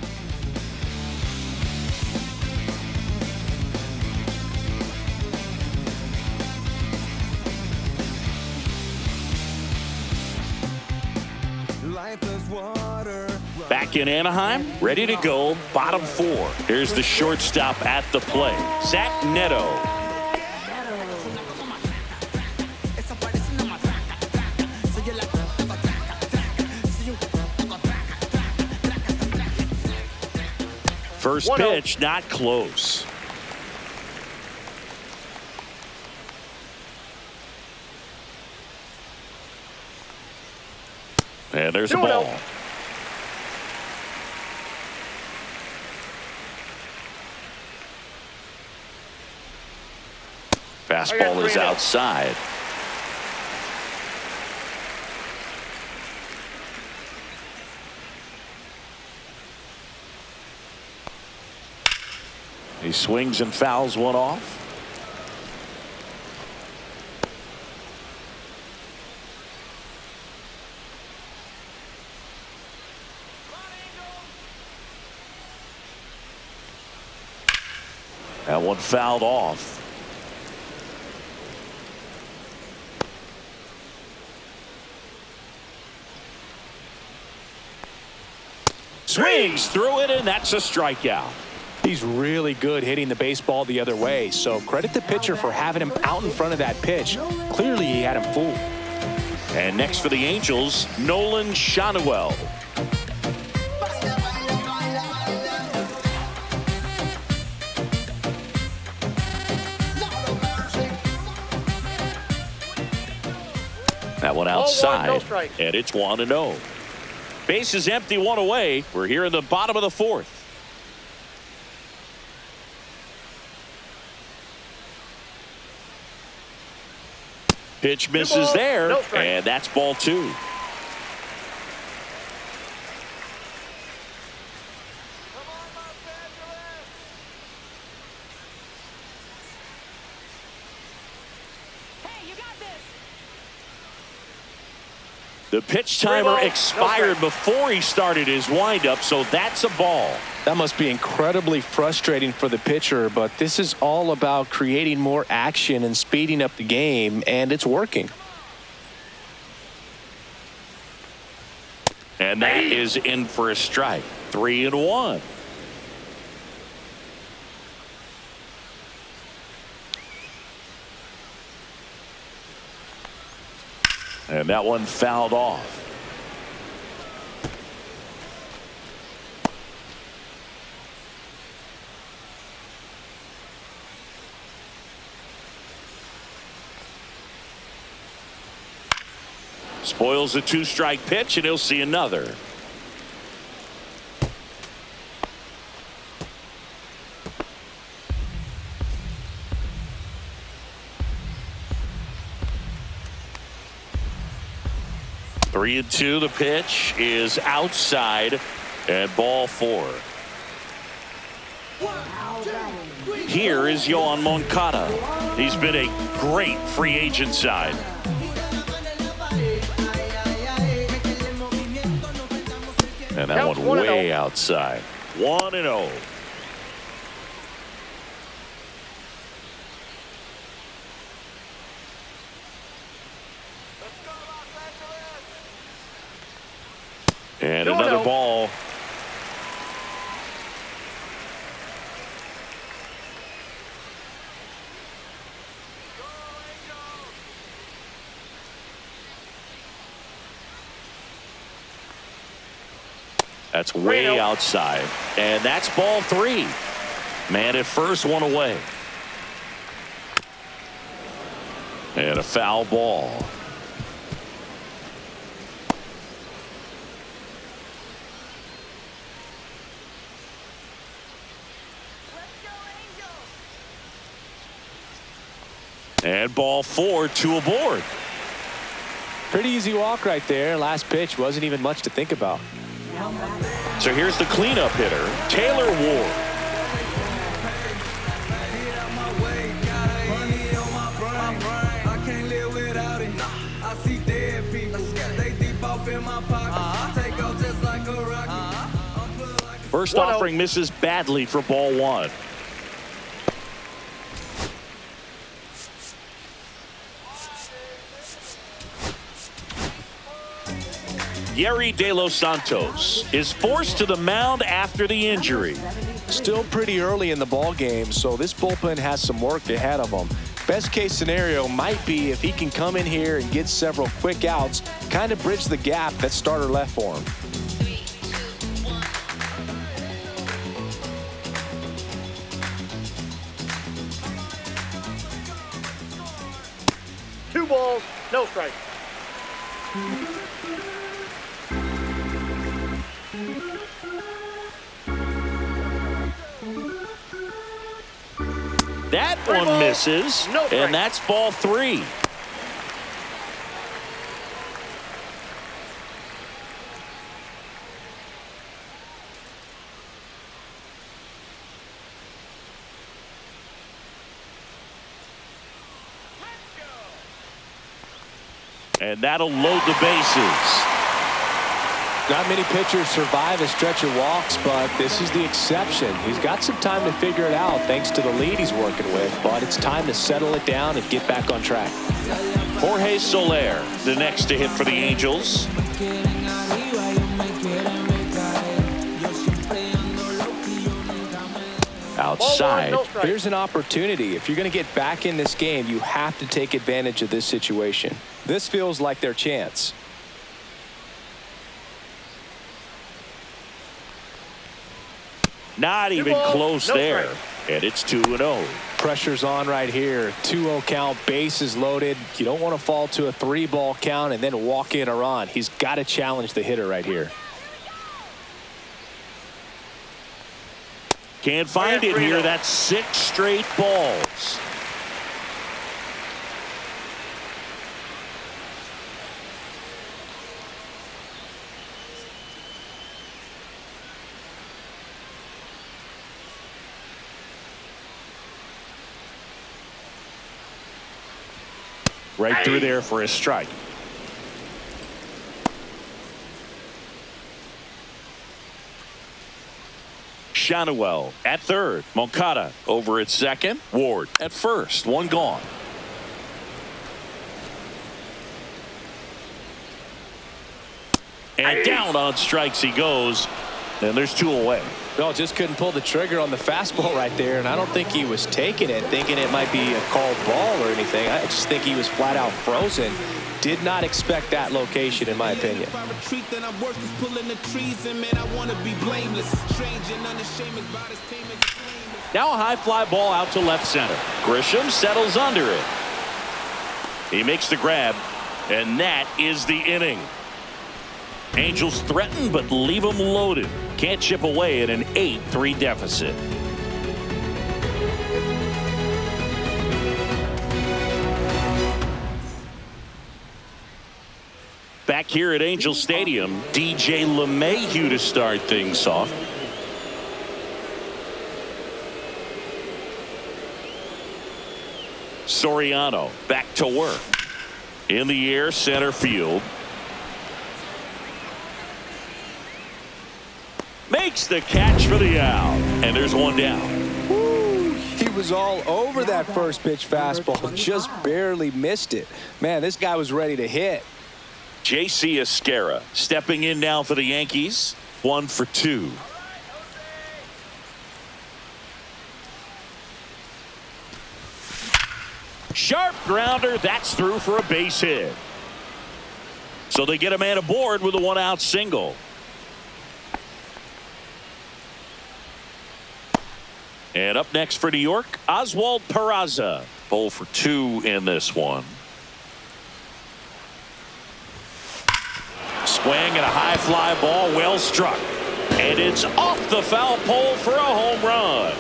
Back in Anaheim, ready to go, bottom 4. Here's the shortstop at the plate, Zach Neto. First pitch, not close. And there's a ball. Fastball is outside. He swings and fouls one off. That one fouled off. Swings through it, and that's a strikeout. He's really good hitting the baseball the other way, so credit the pitcher for having him out in front of that pitch. Clearly he had him fooled. And next for the Angels, Nolan Schanuel. That one outside, and it's 1-0. Base is empty, 1 away. We're here in the bottom of the 4th. Pitch misses there, and that's ball 2. The pitch timer expired before he started his windup, so that's a ball. That must be incredibly frustrating for the pitcher, but this is all about creating more action and speeding up the game, and it's working. And that is in for a strike. 3-1. And that one fouled off. Spoils a 2-strike pitch, and he'll see another. Three and 2. The pitch is outside, and ball 4. Here is Yoan Moncada. He's been a great free agent side. And that one way outside. 1-0. And another ball. That's way outside. And that's ball 3. Man at first, 1 away. And a foul ball. And ball 4, 2 aboard. Pretty easy walk right there. Last pitch wasn't even much to think about. So here's the cleanup hitter, Taylor Ward. First offering misses badly for ball 1. Yeri De Los Santos is forced to the mound after the injury. Still pretty early in the ball game, so this bullpen has some work ahead of them. Best case scenario might be if he can come in here and get several quick outs, kind of bridge the gap that starter left for him. 2 balls, no strike. That Three one balls, misses, no strike. and that's ball 3. And that'll load the bases. Not many pitchers survive a stretch of walks, but this is the exception. He's got some time to figure it out thanks to the lead he's working with, but it's time to settle it down and get back on track. Jorge Soler, the next to hit for the Angels. Outside. No strike. Here's an opportunity. If you're going to get back in this game, you have to take advantage of this situation. This feels like their chance. Not even balls, close no there. strike. And it's 2-0. Pressure's on right here. 2-0 count, bases loaded. You don't want to fall to a 3-ball count and then walk in a run. He's got to challenge the hitter right here. Can't find it here. That's 6 straight balls. Right through there for a strike. Shanuel at third. Moncada over at second. Ward at first. One gone. And down on strikes he goes. And there's 2 away. No, just couldn't pull the trigger on the fastball right there, and I don't think he was taking it, thinking it might be a called ball or anything. I just think he was flat out frozen. Did not expect that location, in my opinion. Now a high fly ball out to left center. Grisham settles under it. He makes the grab, and that is the inning. Angels threaten but leave them loaded. Can't chip away at an 8-3 deficit. Back here at Angel Stadium, DJ LeMahieu to start things off. Soriano back to work. In the air, center field. Makes the catch for the out. And there's one down. Woo, he was all over that first pitch fastball. Just barely missed it. Man, this guy was ready to hit. J.C. Esquera stepping in now for the Yankees. 1 for 2. Sharp grounder. That's through for a base hit. So they get a man aboard with a 1-out single. And up next for New York, Oswald Peraza. 0 for 2 in this one. swing and a high fly ball, well struck. And it's off the foul pole for a home run.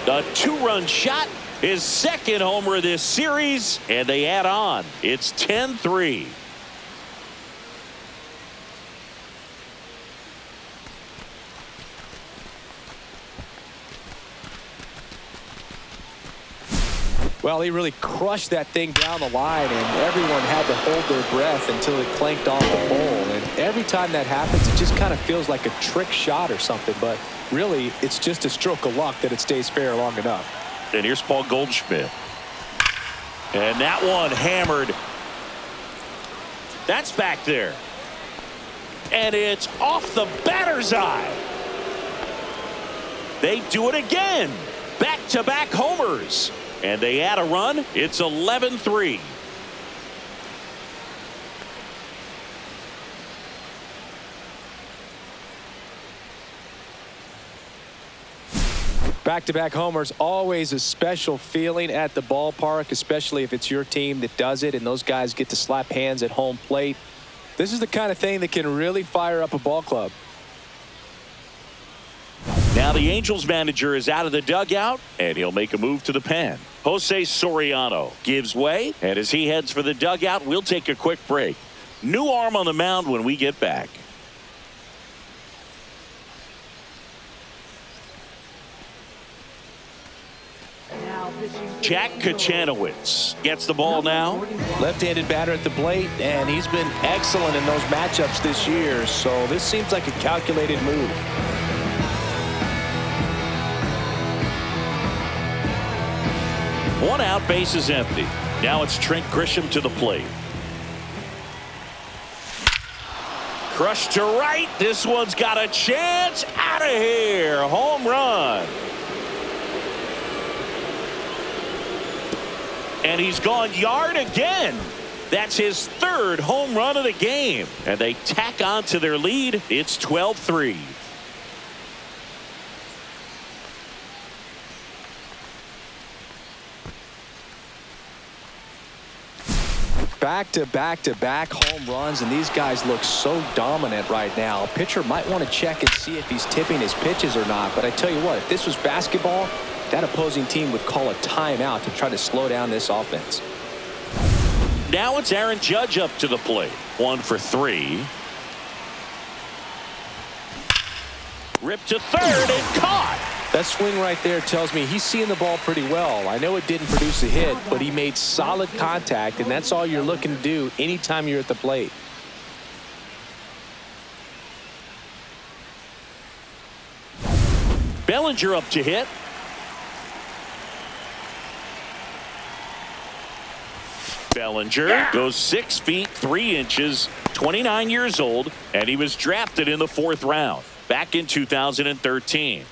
A 2-run shot, his second homer this series, and they add on. It's 10-3. Well, he really crushed that thing down the line, and everyone had to hold their breath until it clanked off the pole. And every time that happens, it just kind of feels like a trick shot or something. But really, it's just a stroke of luck that it stays fair long enough. And here's Paul Goldschmidt. And that one hammered. That's back there. And it's off the batter's eye. They do it again. Back-to-back homers. And they add a run. It's 11-3. Back-to-back homers, always a special feeling at the ballpark, especially if it's your team that does it and those guys get to slap hands at home plate. This is the kind of thing that can really fire up a ball club. Now the Angels manager is out of the dugout, and he'll make a move to the pen. Jose Soriano gives way, and as he heads for the dugout, we'll take a quick break. New arm on the mound when we get back. Jack Kachanowicz gets the ball now. Left-handed batter at the plate, and he's been excellent in those matchups this year, so this seems like a calculated move. One out, base is empty. Now it's Trent Grisham to the plate. Crushed to right. This one's got a chance. Out of here. Home run. And he's gone yard again. That's his third home run of the game. And they tack on to their lead. It's 12-3. Back-to-back-to-back home runs, and these guys look so dominant right now. A pitcher might want to check and see if he's tipping his pitches or not, but I tell you what, if this was basketball, that opposing team would call a timeout to try to slow down this offense. Now it's Aaron Judge up to the plate. 1 for 3. Ripped to third and caught. That swing right there tells me he's seeing the ball pretty well. I know it didn't produce a hit, but he made solid contact, and that's all you're looking to do anytime you're at the plate. Bellinger up to hit. Bellinger goes 6 feet 3 inches, 29 years old, and he was drafted in the 4th round back in 2013.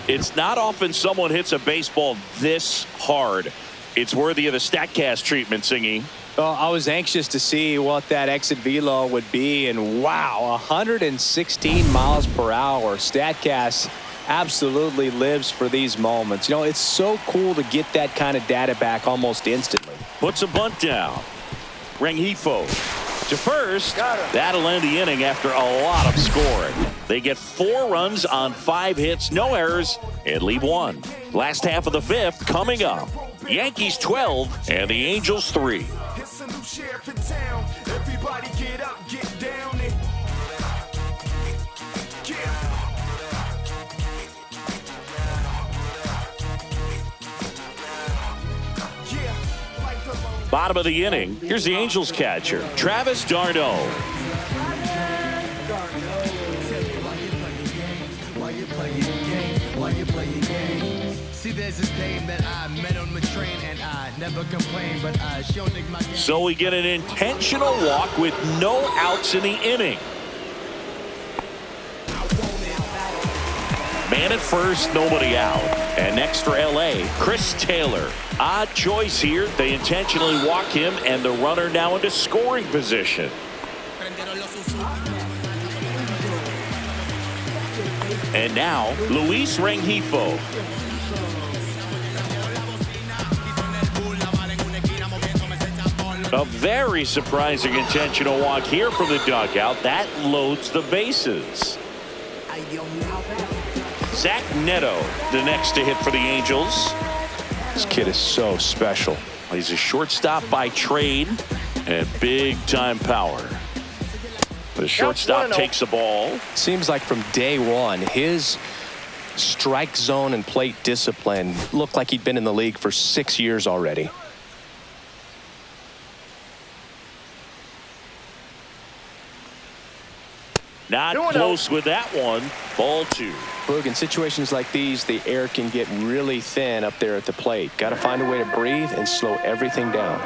It's not often someone hits a baseball this hard. It's worthy of the StatCast treatment, Singy. Well, I was anxious to see what that exit velo would be, and wow, 116 miles per hour. StatCast absolutely lives for these moments. You know, it's so cool to get that kind of data back almost instantly. Puts a bunt down. Rengifo to first. That'll end the inning after a lot of scoring. They get 4 runs on 5 hits, no errors, and leave 1. Last half of the 5th coming up. Yankees 12 and the Angels 3. It's a new sheriff in town. Everybody get up, get down and Bottom of the inning. Here's the Angels catcher, Travis d'Arnaud. See, there's this dame that I met on the train, and I never complain, but I sure dig my game. So we get an intentional walk with no outs in the inning. And at first, nobody out. And next for LA, Chris Taylor. Odd choice here. They intentionally walk him, and the runner now into scoring position. And now, Luis Rengifo. A very surprising intentional walk here from the dugout. That loads the bases. Zach Neto, the next to hit for the Angels. This kid is so special. He's a shortstop by trade and big-time power. The shortstop takes the ball. Seems like from day one, his strike zone and plate discipline looked like he'd been in the league for 6 years already. Not close with that one. Ball 2. Boog, in situations like these, the air can get really thin up there at the plate. Got to find a way to breathe and slow everything down.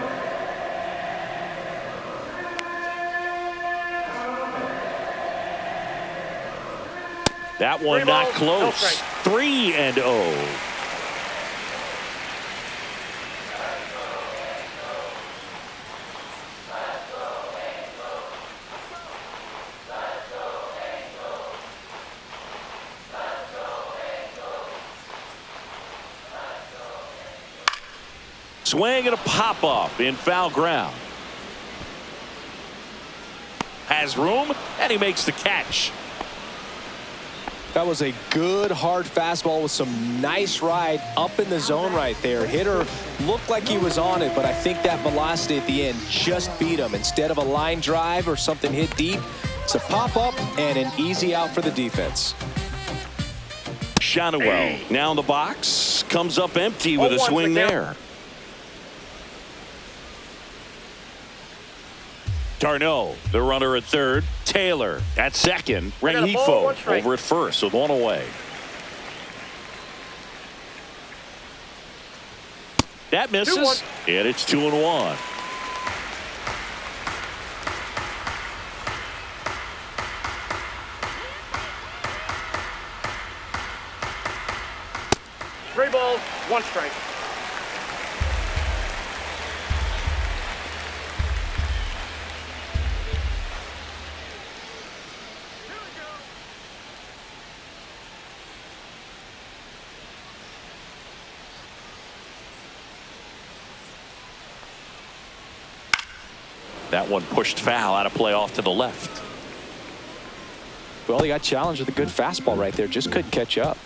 That one not close. 3-0. Swing and a pop-up in foul ground. Has room, and he makes the catch. That was a good, hard fastball with some nice ride up in the zone right there. Hitter looked like he was on it, but I think that velocity at the end just beat him. Instead of a line drive or something hit deep, it's a pop-up and an easy out for the defense. Shonwell now in the box. Comes up empty with a swing there. Darno, the runner at third. Taylor at second. Rengifo over at first with one away. That misses. And it's 2-1. Three balls, one strike. That one pushed foul out of play off to the left. Well, he got challenged with a good fastball right there. Just couldn't catch up.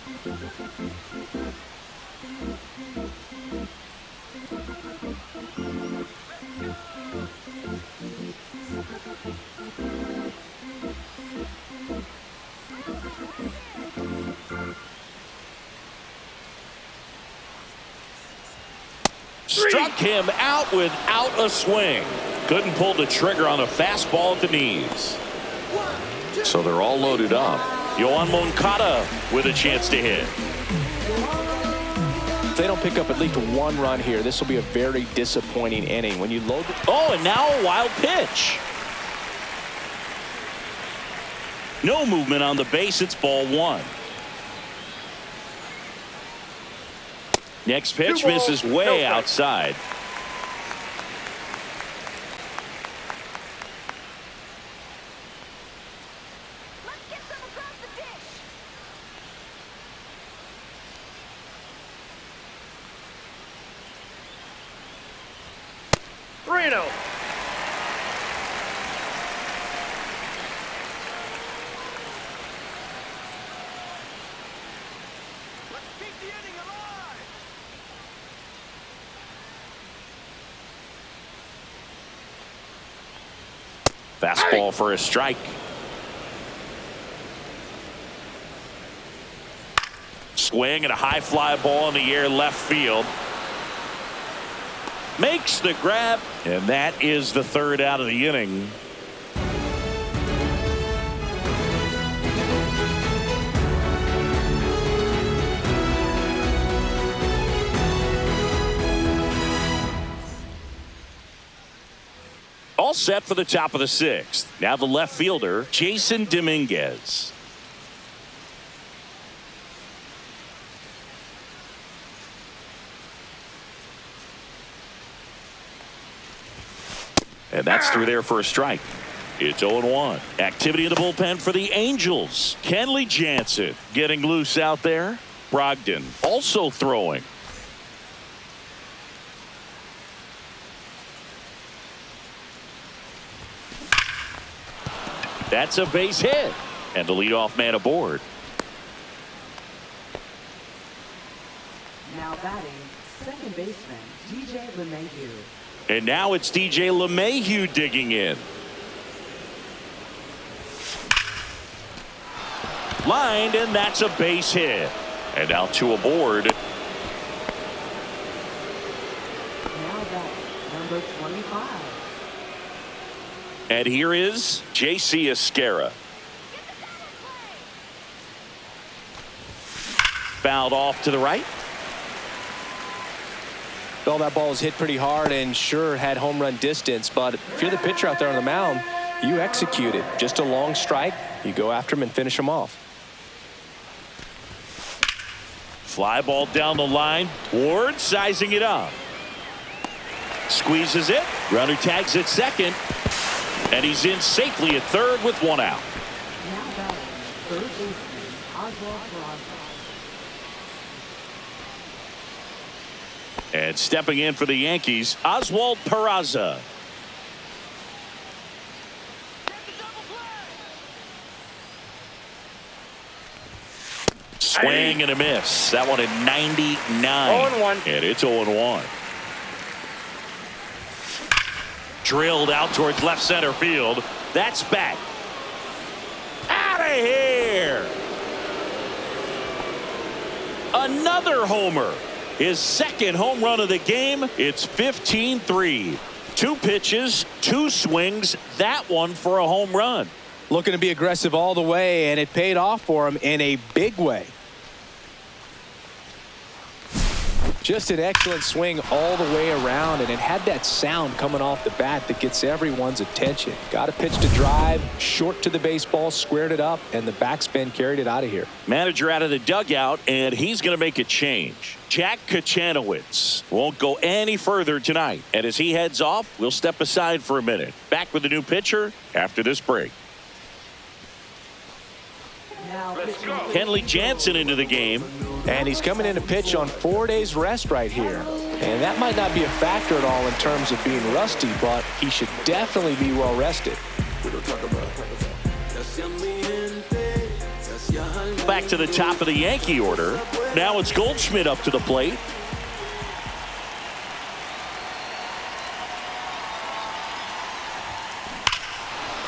Struck him out without a swing. Couldn't pull the trigger on a fastball at the knees. So they're all loaded up. Yoan Moncada with a chance to hit. If they don't pick up at least one run here, this will be a very disappointing inning. When you load the... Oh, and now a wild pitch. No movement on the base. It's ball 1. Next pitch misses way outside. Fastball for a strike. Swing and a high fly ball in the air left field. Makes the grab, and that is the third out of the inning. All set for the top of the 6th. Now the left fielder, Jason Dominguez. And that's through there for a strike. It's 0-1. Activity in the bullpen for the Angels. Kenley Jansen getting loose out there. Brogdon also throwing. That's a base hit. And the leadoff man aboard. Now batting, second baseman, DJ LeMahieu. And now it's DJ LeMahieu digging in. Lined, and that's a base hit. And now two aboard. Now batting, number 25. And here is J.C. Esquera. Fouled off to the right. Well, that ball was hit pretty hard and sure had home run distance, but if you're the pitcher out there on the mound, you execute it. Just a long strike, you go after him and finish him off. Fly ball down the line. Ward sizing it up. Squeezes it. Runner tags at second. And he's in safely at third with one out. Now batting, third baseman, Oswald Peraza. And stepping in for the Yankees, Oswald Peraza. Swing and a miss. That one at 99. 0-1. And it's 0-1. Drilled out towards left center field. That's back. Out of here. Another homer. His second home run of the game. It's 15-3. Two pitches, two swings. That one for a home run. Looking to be aggressive all the way, and it paid off for him in a big way. Just an excellent swing all the way around, and it had that sound coming off the bat that gets everyone's attention. Got a pitch to drive, short to the baseball, squared it up, and the backspin carried it out of here. Manager out of the dugout, and he's going to make a change. Jack Kachanowicz won't go any further tonight. And as he heads off, we'll step aside for a minute. Back with the new pitcher after this break. Kenley Jansen into the game. And he's coming in to pitch on 4 days rest right here. And that might not be a factor at all in terms of being rusty, but he should definitely be well rested. Back to the top of the Yankee order. Now it's Goldschmidt up to the plate.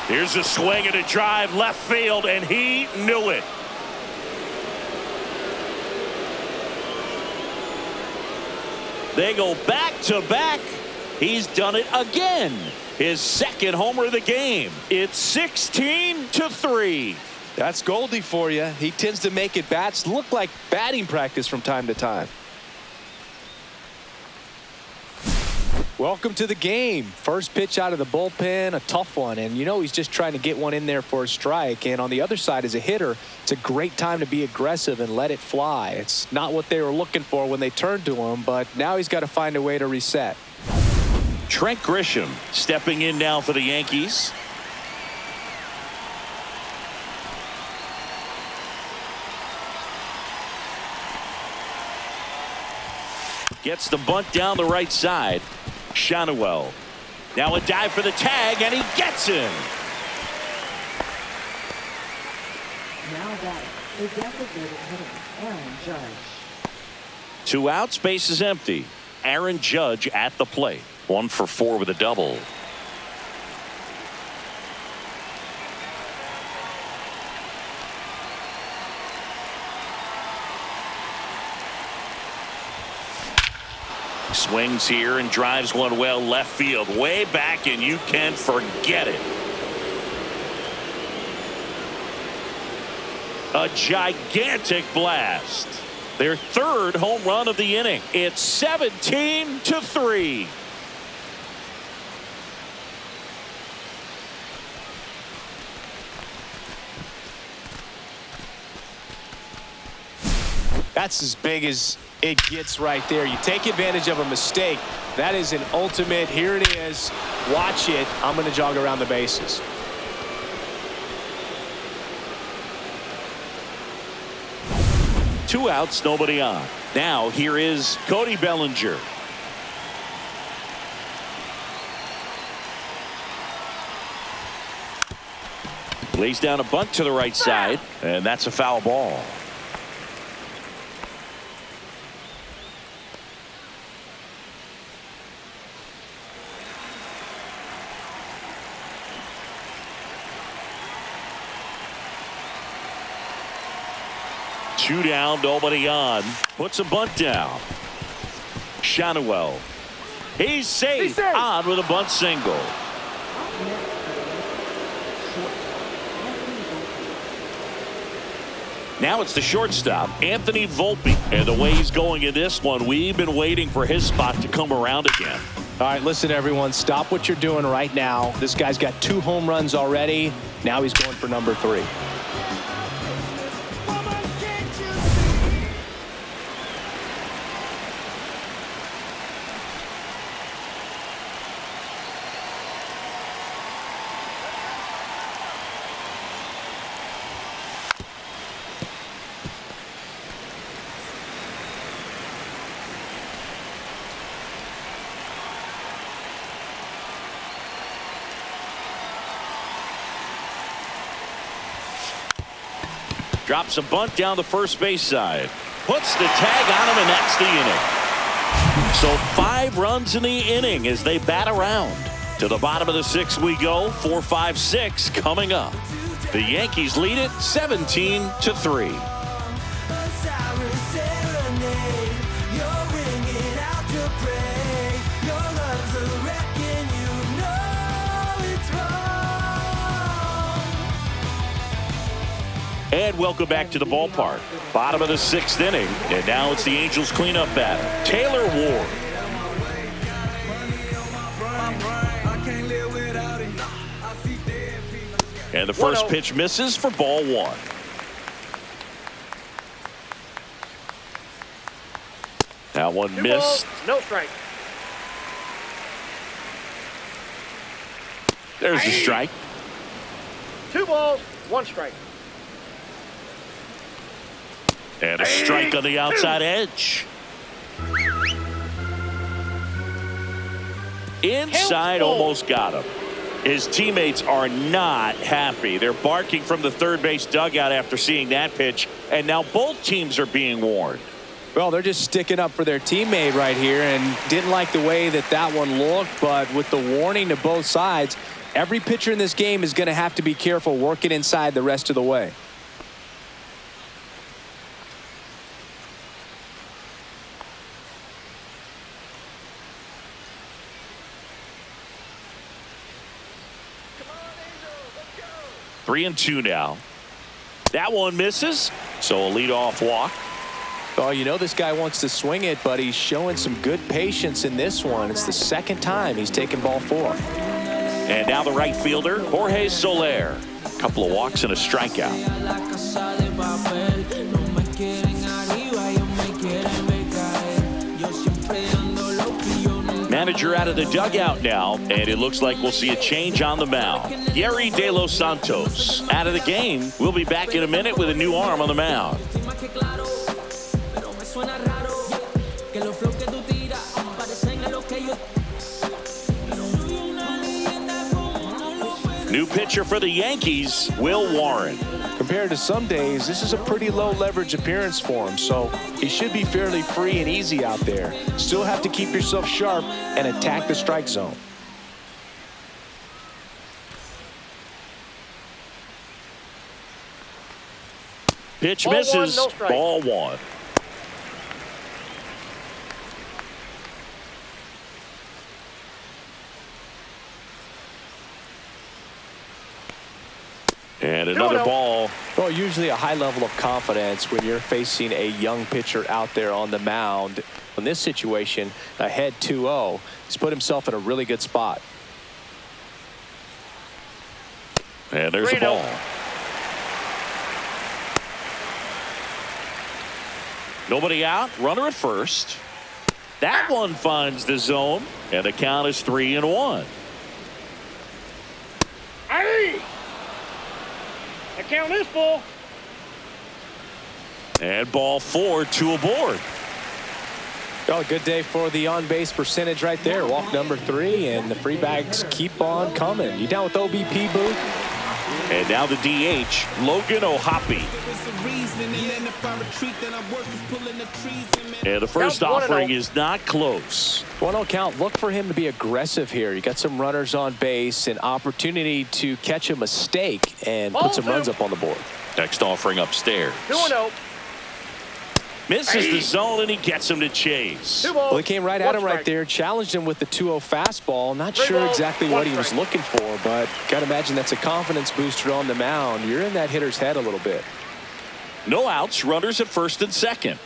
Here's a swing and a drive left field, and he knew it. They go back to back. He's done it again. His second homer of the game. It's 16-3. That's Goldie for you. He tends to make it bats look like batting practice from time to time. Welcome to the game. First pitch out of the bullpen, a tough one. And you know he's just trying to get one in there for a strike. And on the other side, as a hitter, it's a great time to be aggressive and let it fly. It's not what they were looking for when they turned to him, but now he's got to find a way to reset. Trent Grisham stepping in now for the Yankees. Gets the bunt down the right side. Shanuel. Now a dive for the tag, and he gets him. Now batting, the designated hitter, Aaron Judge. Two outs, base is empty. Aaron Judge at the plate. 1 for 4 with a double. Swings here and drives one well left field, way back, and you can forget it. A gigantic blast. Their third home run of the inning. It's 17-3. That's as big as it gets right there. You take advantage of a mistake. That is an ultimate. Here it is. Watch it. I'm going to jog around the bases. Two outs, nobody on. Now here is Cody Bellinger. Lays down a bunt to the right side, and that's a foul ball. Two down, nobody on. Puts a bunt down. Shanuel. He's safe. On with a bunt single. Now it's the shortstop, Anthony Volpe. And the way he's going in this one, we've been waiting for his spot to come around again. All right, listen, everyone. Stop what you're doing right now. This guy's got 2 home runs already. Now he's going for number 3. Drops a bunt down the first base side. Puts the tag on him, and that's the inning. So 5 runs in the inning as they bat around. To the bottom of the 6th we go. 4-5-6 coming up. The Yankees lead it 17-3. And welcome back to the ballpark. Bottom of the 6th inning. And now it's the Angels cleanup batter, Taylor Ward. And the first pitch misses for ball 1. That one missed. No strike. There's the strike. 2 balls, 1 strike. And a strike on the outside edge. Inside, almost got him. His teammates are not happy. They're barking from the third base dugout after seeing that pitch. And now both teams are being warned. Well, they're just sticking up for their teammate right here and didn't like the way that one looked. But with the warning to both sides, every pitcher in this game is going to have to be careful working inside the rest of the way. Go. 3-2 now. That one misses, so a leadoff walk. Oh, you know this guy wants to swing it, but he's showing some good patience in this one. It's the 2nd time he's taken ball 4. And now the right fielder, Jorge Soler. A couple of walks and a strikeout. Manager out of the dugout now, and it looks like we'll see a change on the mound. Yeri De Los Santos out of the game. We'll be back in a minute with a new arm on the mound. New pitcher for the Yankees, Will Warren. Compared to some days, this is a pretty low leverage appearance for him, so he should be fairly free and easy out there. Still have to keep yourself sharp and attack the strike zone. Pitch Ball misses, 1, no strike. ball 1. And another ball. Well, usually a high level of confidence when you're facing a young pitcher out there on the mound. In this situation, ahead 2-0, he's put himself in a really good spot. And there's a ball. Nobody out, runner at first. That one finds the zone, and the count is 3-1. Hey! The count is full. And ball 4, 2 aboard. Oh, good day for the on-base percentage right there. Walk number 3, and the free bags keep on coming. You down with OBP, Boo? And now the DH, Logan O'Hoppe. And the first offering is not close. 1-0 count. Look for him to be aggressive here. You got some runners on base, an opportunity to catch a mistake and put some runs up on the board. Next offering upstairs. 2-0. Misses the zone, and he gets him to chase. Well, he came right at him right there, challenged him with the 2-0 fastball. Not sure exactly what he was looking for, but got to imagine that's a confidence booster on the mound. You're in that hitter's head a little bit. No outs, runners at first and second.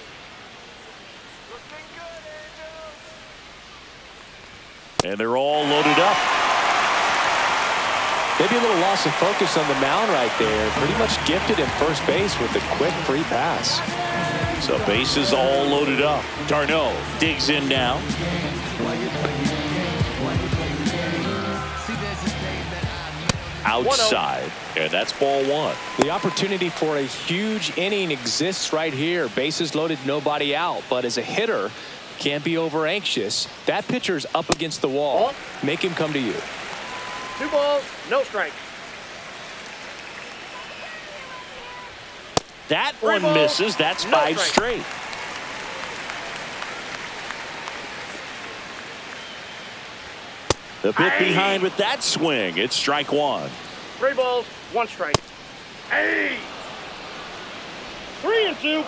And they're all loaded up. Maybe a little loss of focus on the mound right there. Pretty much gifted him first base with a quick free pass. So bases all loaded up. Darno digs in now. Outside, and that's ball 1. The opportunity for a huge inning exists right here. Bases loaded, nobody out. But as a hitter, can't be over anxious. That pitcher's up against the wall. Make him come to you. 2 balls, no strikes. That one misses. That's 5 straight. The bit behind with that swing. It's strike 1. 3 balls, 1 strike. Hey! 3-2.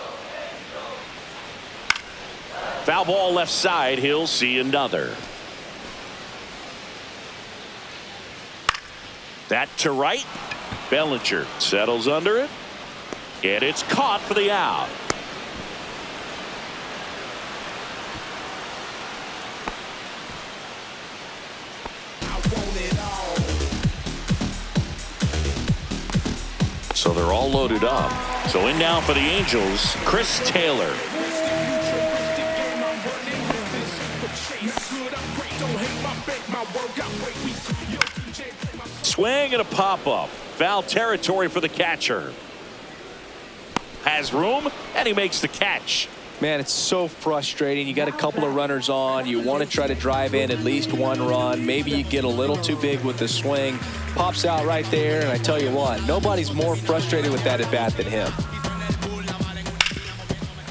Foul ball left side. He'll see another. That to right. Bellinger settles under it. And it's caught for the out. So they're all loaded up. So in now for the Angels, Chris Taylor. Swing and a pop-up. Foul territory for the catcher. Has room, and he makes the catch. Man, it's so frustrating. You got a couple of runners on. You want to try to drive in at least 1 run. Maybe you get a little too big with the swing. Pops out right there, and I tell you what, nobody's more frustrated with that at bat than him.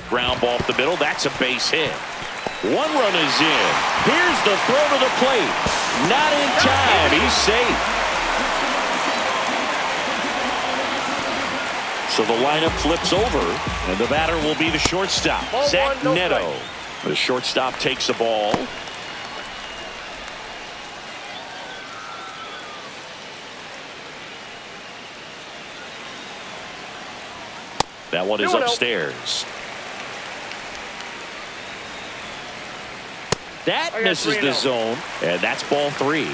Ground ball up the middle. That's a base hit. 1 run is in. Here's the throw to the plate. Not in time. He's safe. So the lineup flips over, and the batter will be the shortstop, Zach Neto. The shortstop takes the ball. That one is upstairs. That misses the zone, and that's ball 3.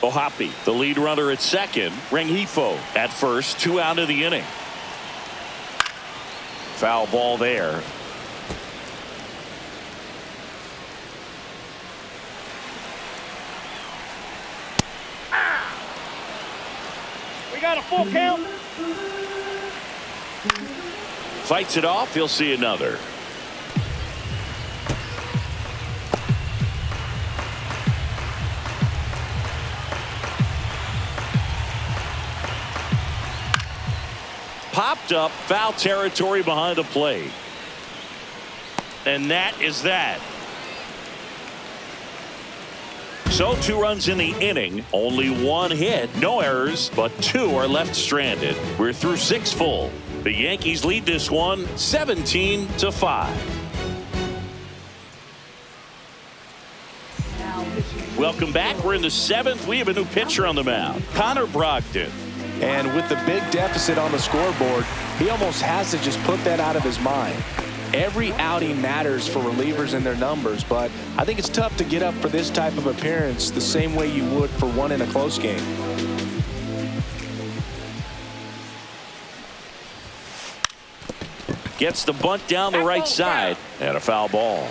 O'Hoppe, the lead runner at second. Rengifo at first. 2 out of the inning. Foul ball there. We got a full count. Fights it off. He'll see another. Popped up, foul territory behind the plate. And that is that. So 2 runs in the inning, only 1 hit, no errors, but 2 are left stranded. We're through 6 full. The Yankees lead this one 17-5. Welcome back. We're in the 7th. We have a new pitcher on the mound, Connor Brogdon. And with the big deficit on the scoreboard, he almost has to just put that out of his mind. Every outing matters for relievers and their numbers, but I think it's tough to get up for this type of appearance the same way you would for one in a close game. Gets the bunt down the right side and a foul ball.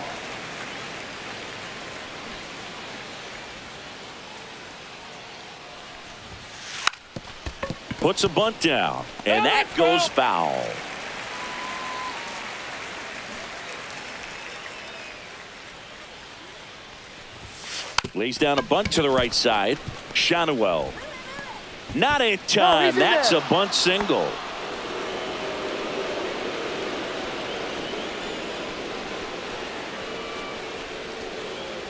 Puts a bunt down, and that goes foul. Lays down a bunt to the right side. Shanuel. Not in time. That's a bunt single.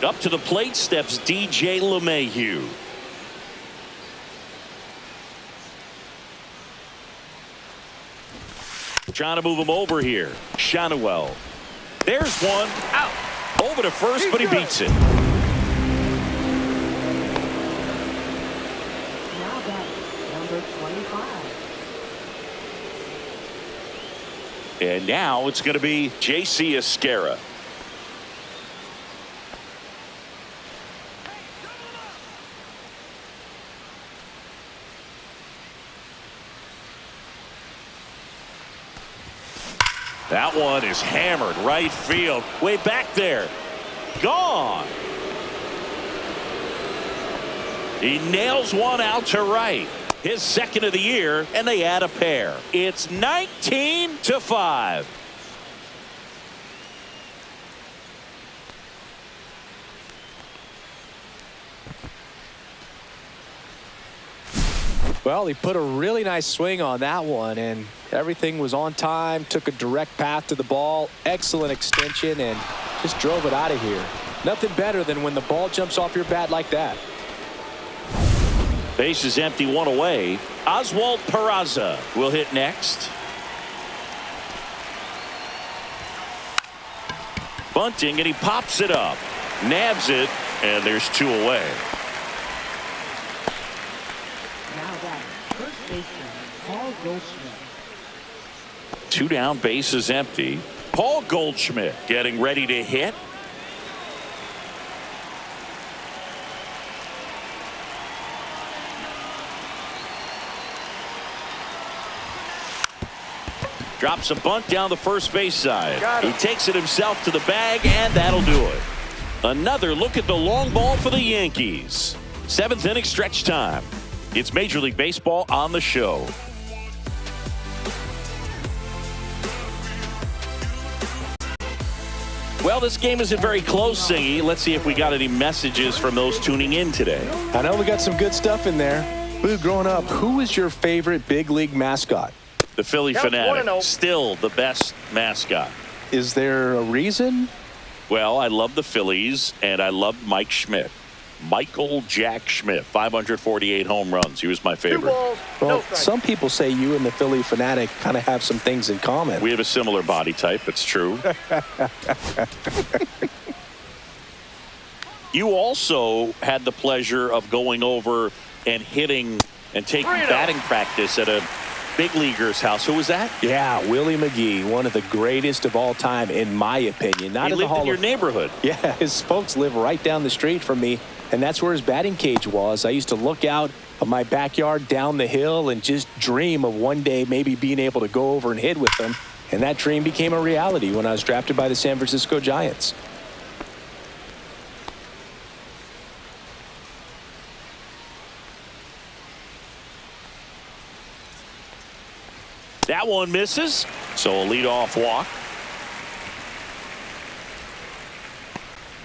Up to the plate steps DJ LeMahieu. Trying to move him over here. Shanuel. There's one. Out. Over to first, but he beats it. Now batting, number 25. And now it's going to be J.C. Esquera. That one is hammered right field. Way back there. Gone. He nails one out to right. His second of the year, and they add a pair. It's 19-5. Well, he put a really nice swing on that one, and everything was on time, took a direct path to the ball, excellent extension, and just drove it out of here. Nothing better than when the ball jumps off your bat like that. Base is empty, one away. Oswald Peraza will hit next. Bunting, and he pops it up. Nabs it, and there's two away. Now batting, first baseman, Paul Goldschmidt. Two down, base is empty. Paul Goldschmidt getting ready to hit. Drops a bunt down the first base side. He takes it himself to the bag, and that'll do it. Another look at the long ball for the Yankees. Seventh inning stretch time. It's Major League Baseball on the show. Well, this game isn't very close, Singy. Let's see if we got any messages from those tuning in today. I know we got some good stuff in there. Boo, growing up, who was your favorite big league mascot? The Philly Fanatic, still the best mascot. Is there a reason? Well, I love the Phillies, and I love Mike Schmidt. Michael Jack Schmidt, 548 home runs. He was my favorite. Well, some people say you and the Philly Fanatic kind of have some things in common. We have a similar body type. It's true. You also had the pleasure of going over and hitting and taking batting practice at a big leaguer's house. Who was that? Yeah, Willie McGee, one of the greatest of all time, in my opinion. Not he in the lived Hall in your of... neighborhood. Yeah, his folks live right down the street from me, and that's where his batting cage was. I used to look out of my backyard down the hill and just dream of one day maybe being able to go over and hit with him, and that dream became a reality when I was drafted by the San Francisco Giants. That one misses, so a leadoff walk.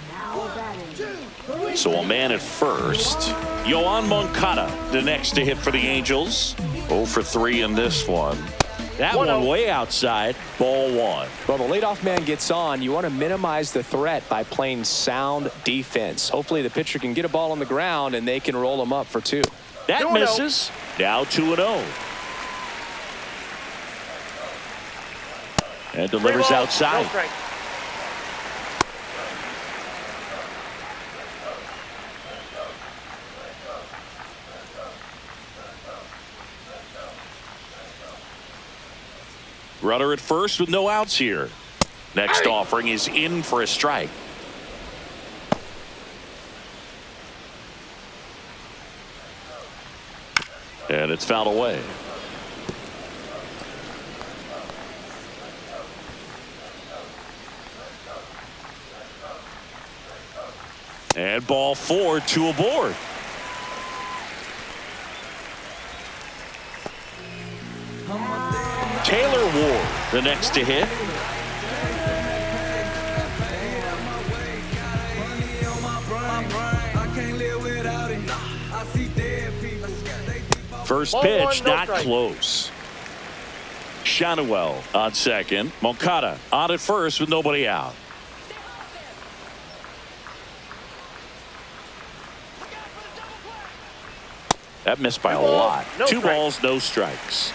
Now batting, So a man at first. Yoan Moncada, the next to hit for the Angels. 0 for 3 in this one. That one way outside, ball one. Well, the leadoff man gets on. You want to minimize the threat by playing sound defense. Hopefully the pitcher can get a ball on the ground and they can roll him up for two. That misses. Now 2-0. And delivers outside. Runner at first with no outs here. Next offering is in for a strike. And it's fouled away. And ball 4, 2 aboard. Taylor Ward, the next to hit. First pitch, not close. Shanuel on second. Moncada on at first with nobody out. That missed by a lot. 2 balls, no strikes.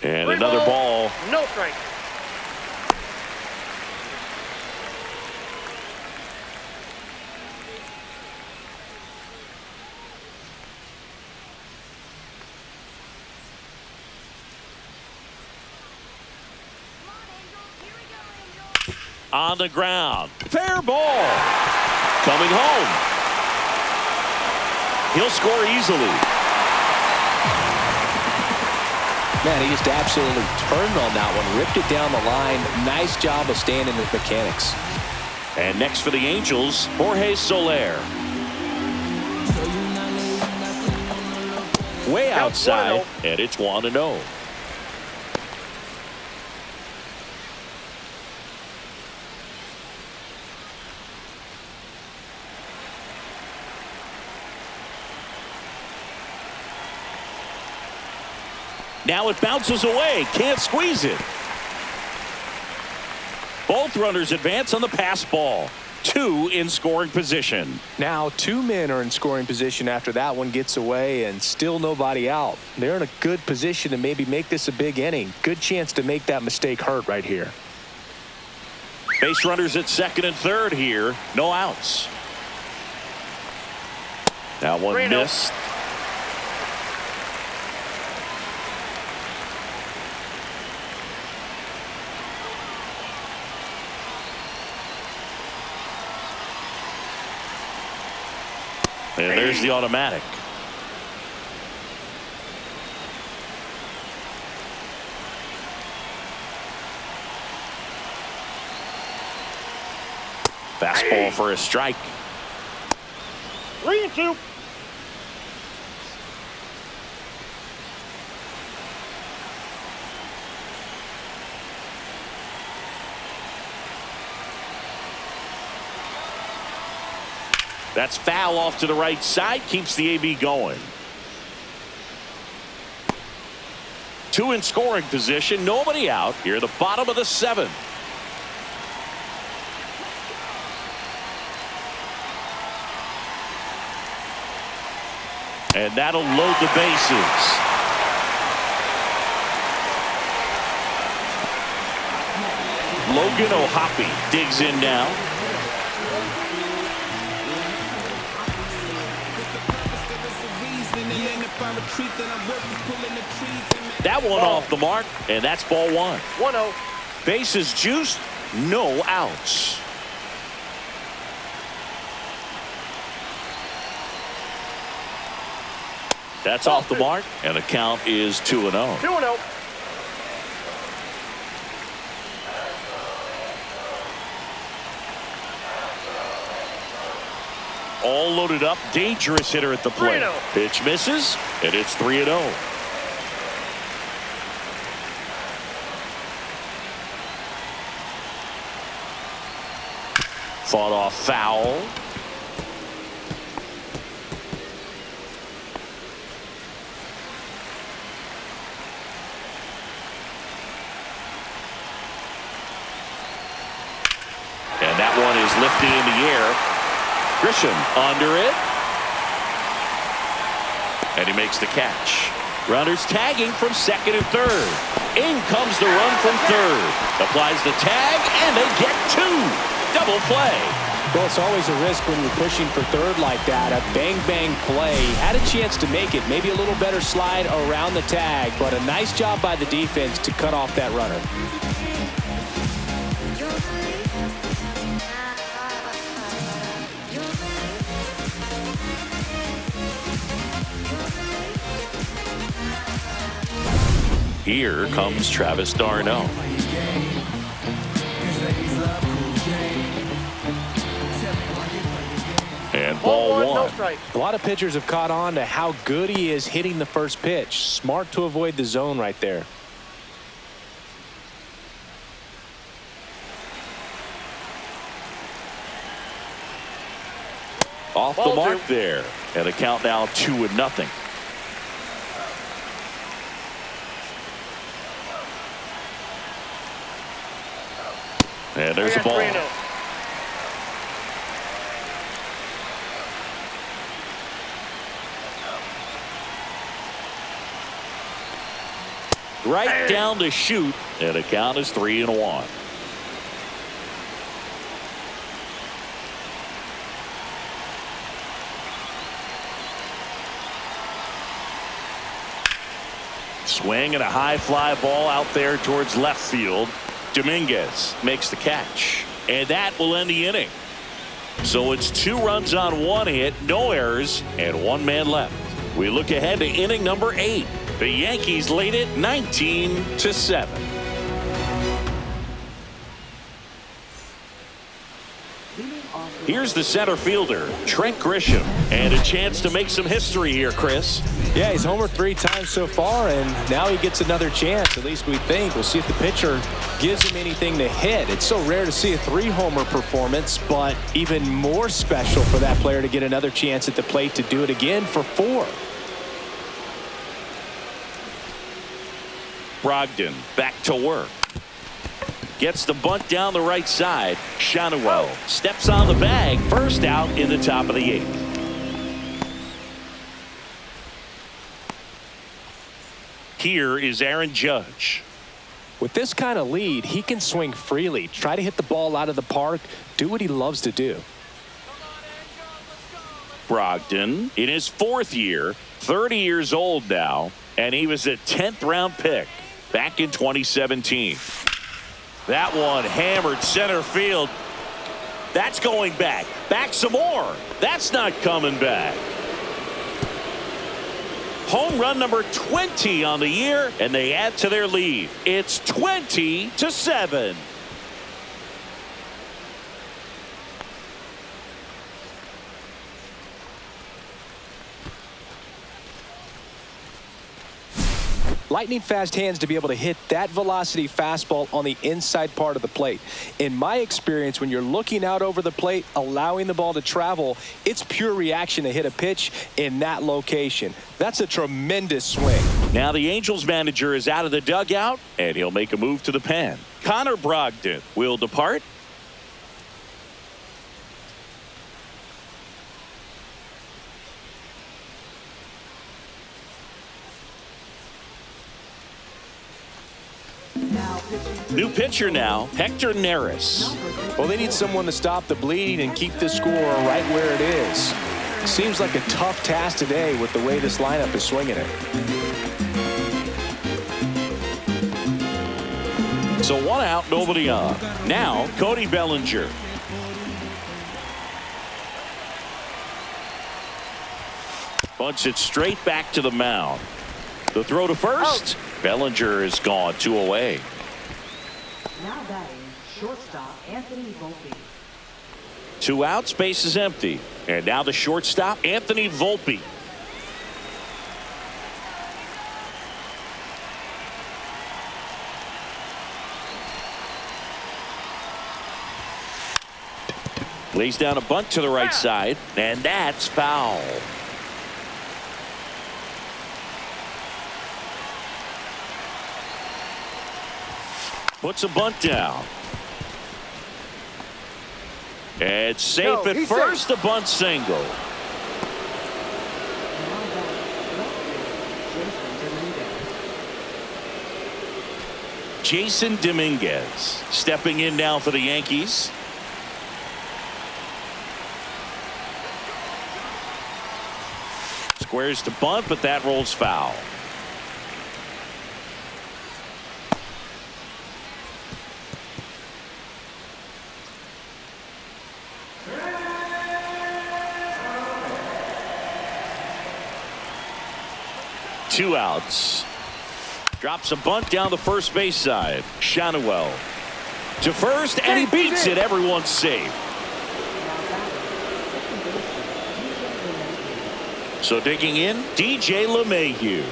And another ball. No strike. On the ground. Fair ball. Coming home. He'll score easily. Man, he just absolutely turned on that one, ripped it down the line. Nice job of staying in his mechanics. And next for the Angels, Jorge Soler. Way outside, and it's 1-0. Now it bounces away. Can't squeeze it. Both runners advance on the pass ball. 2 in scoring position. Now 2 men are in scoring position after that one gets away and still nobody out. They're in a good position to maybe make this a big inning. Good chance to make that mistake hurt right here. Base runners at second and third here. No outs. That one missed. And there's the automatic. Fastball for a strike. 3-2. That's foul off to the right side. Keeps the AB going. 2 in scoring position. Nobody out. Here at the bottom of the 7th. And that'll load the bases. Logan O'Hoppe digs in now. That one off the mark, and that's ball 1. 1-0. Bases juiced, no outs. That's off the mark, and the count is 2-0. 2-0. All loaded up, dangerous hitter at the plate. 3-0. Pitch misses, and it's 3-0. Fought off foul. And that one is lifted in the air. Grisham under it. And he makes the catch. Runners tagging from second and third. In comes the run from third. Applies the tag, and they get 2. Double play. Well, it's always a risk when you're pushing for third like that. A bang-bang play. Had a chance to make it. Maybe a little better slide around the tag, but a nice job by the defense to cut off that runner. Here comes Travis d'Arnaud. And ball No one. strike. A lot of pitchers have caught on to how good he is hitting the first pitch. Smart to avoid the zone right there. Off the Ball mark two. there. And a count now 2-0. And there's a I got ball. 3-0. Right down to shoot. And a count is 3-1. Swing and a high fly ball out there towards left field. Dominguez makes the catch. And that will end the inning. So it's 2 runs on 1 hit, no errors, and 1 man left. We look ahead to inning number 8. The Yankees lead it 19-7. Here's the center fielder, Trent Grisham, and a chance to make some history here, Chris. Yeah, he's homered 3 times so far, and now he gets another chance. At least we think. We'll see if the pitcher gives him anything to hit. It's so rare to see a 3-homer performance, but even more special for that player to get another chance at the plate to do it again for 4. Brogdon back to work. Gets the bunt down the right side. Shanuel steps on the bag. First out in the top of the 8th. Here is Aaron Judge. With this kind of lead, he can swing freely, try to hit the ball out of the park, do what he loves to do. Brogdon in his 4th year, 30 years old now, and he was a 10th round pick back in 2017. That one hammered center field. That's going back. Back some more. That's not coming back. Home run number 20 on the year, and they add to their lead. It's 20-7. Lightning fast hands to be able to hit that velocity fastball on the inside part of the plate. In my experience, when you're looking out over the plate, allowing the ball to travel, it's pure reaction to hit a pitch in that location. That's a tremendous swing. Now the Angels manager is out of the dugout, and he'll make a move to the pen. Connor Brogdon will depart. New pitcher now, Hector Neris. Well, they need someone to stop the bleeding and keep the score right where it is. Seems like a tough task today with the way this lineup is swinging it. So 1 out, nobody on. Now Cody Bellinger. Bunts it straight back to the mound. The throw to first. Bellinger is gone, 2 away. Now batting, shortstop Anthony Volpe. 2 outs, base is empty. And now the shortstop, Anthony Volpe. Lays down a bunt to the right side, and that's foul. Puts a bunt down. And safe at first, a bunt single. Jason Dominguez stepping in now for the Yankees. squares to bunt, but that rolls foul. Two outs. Drops a bunt down the first base side. Shanuel to first, and he beats it. Everyone's safe. So digging in, DJ LeMahieu.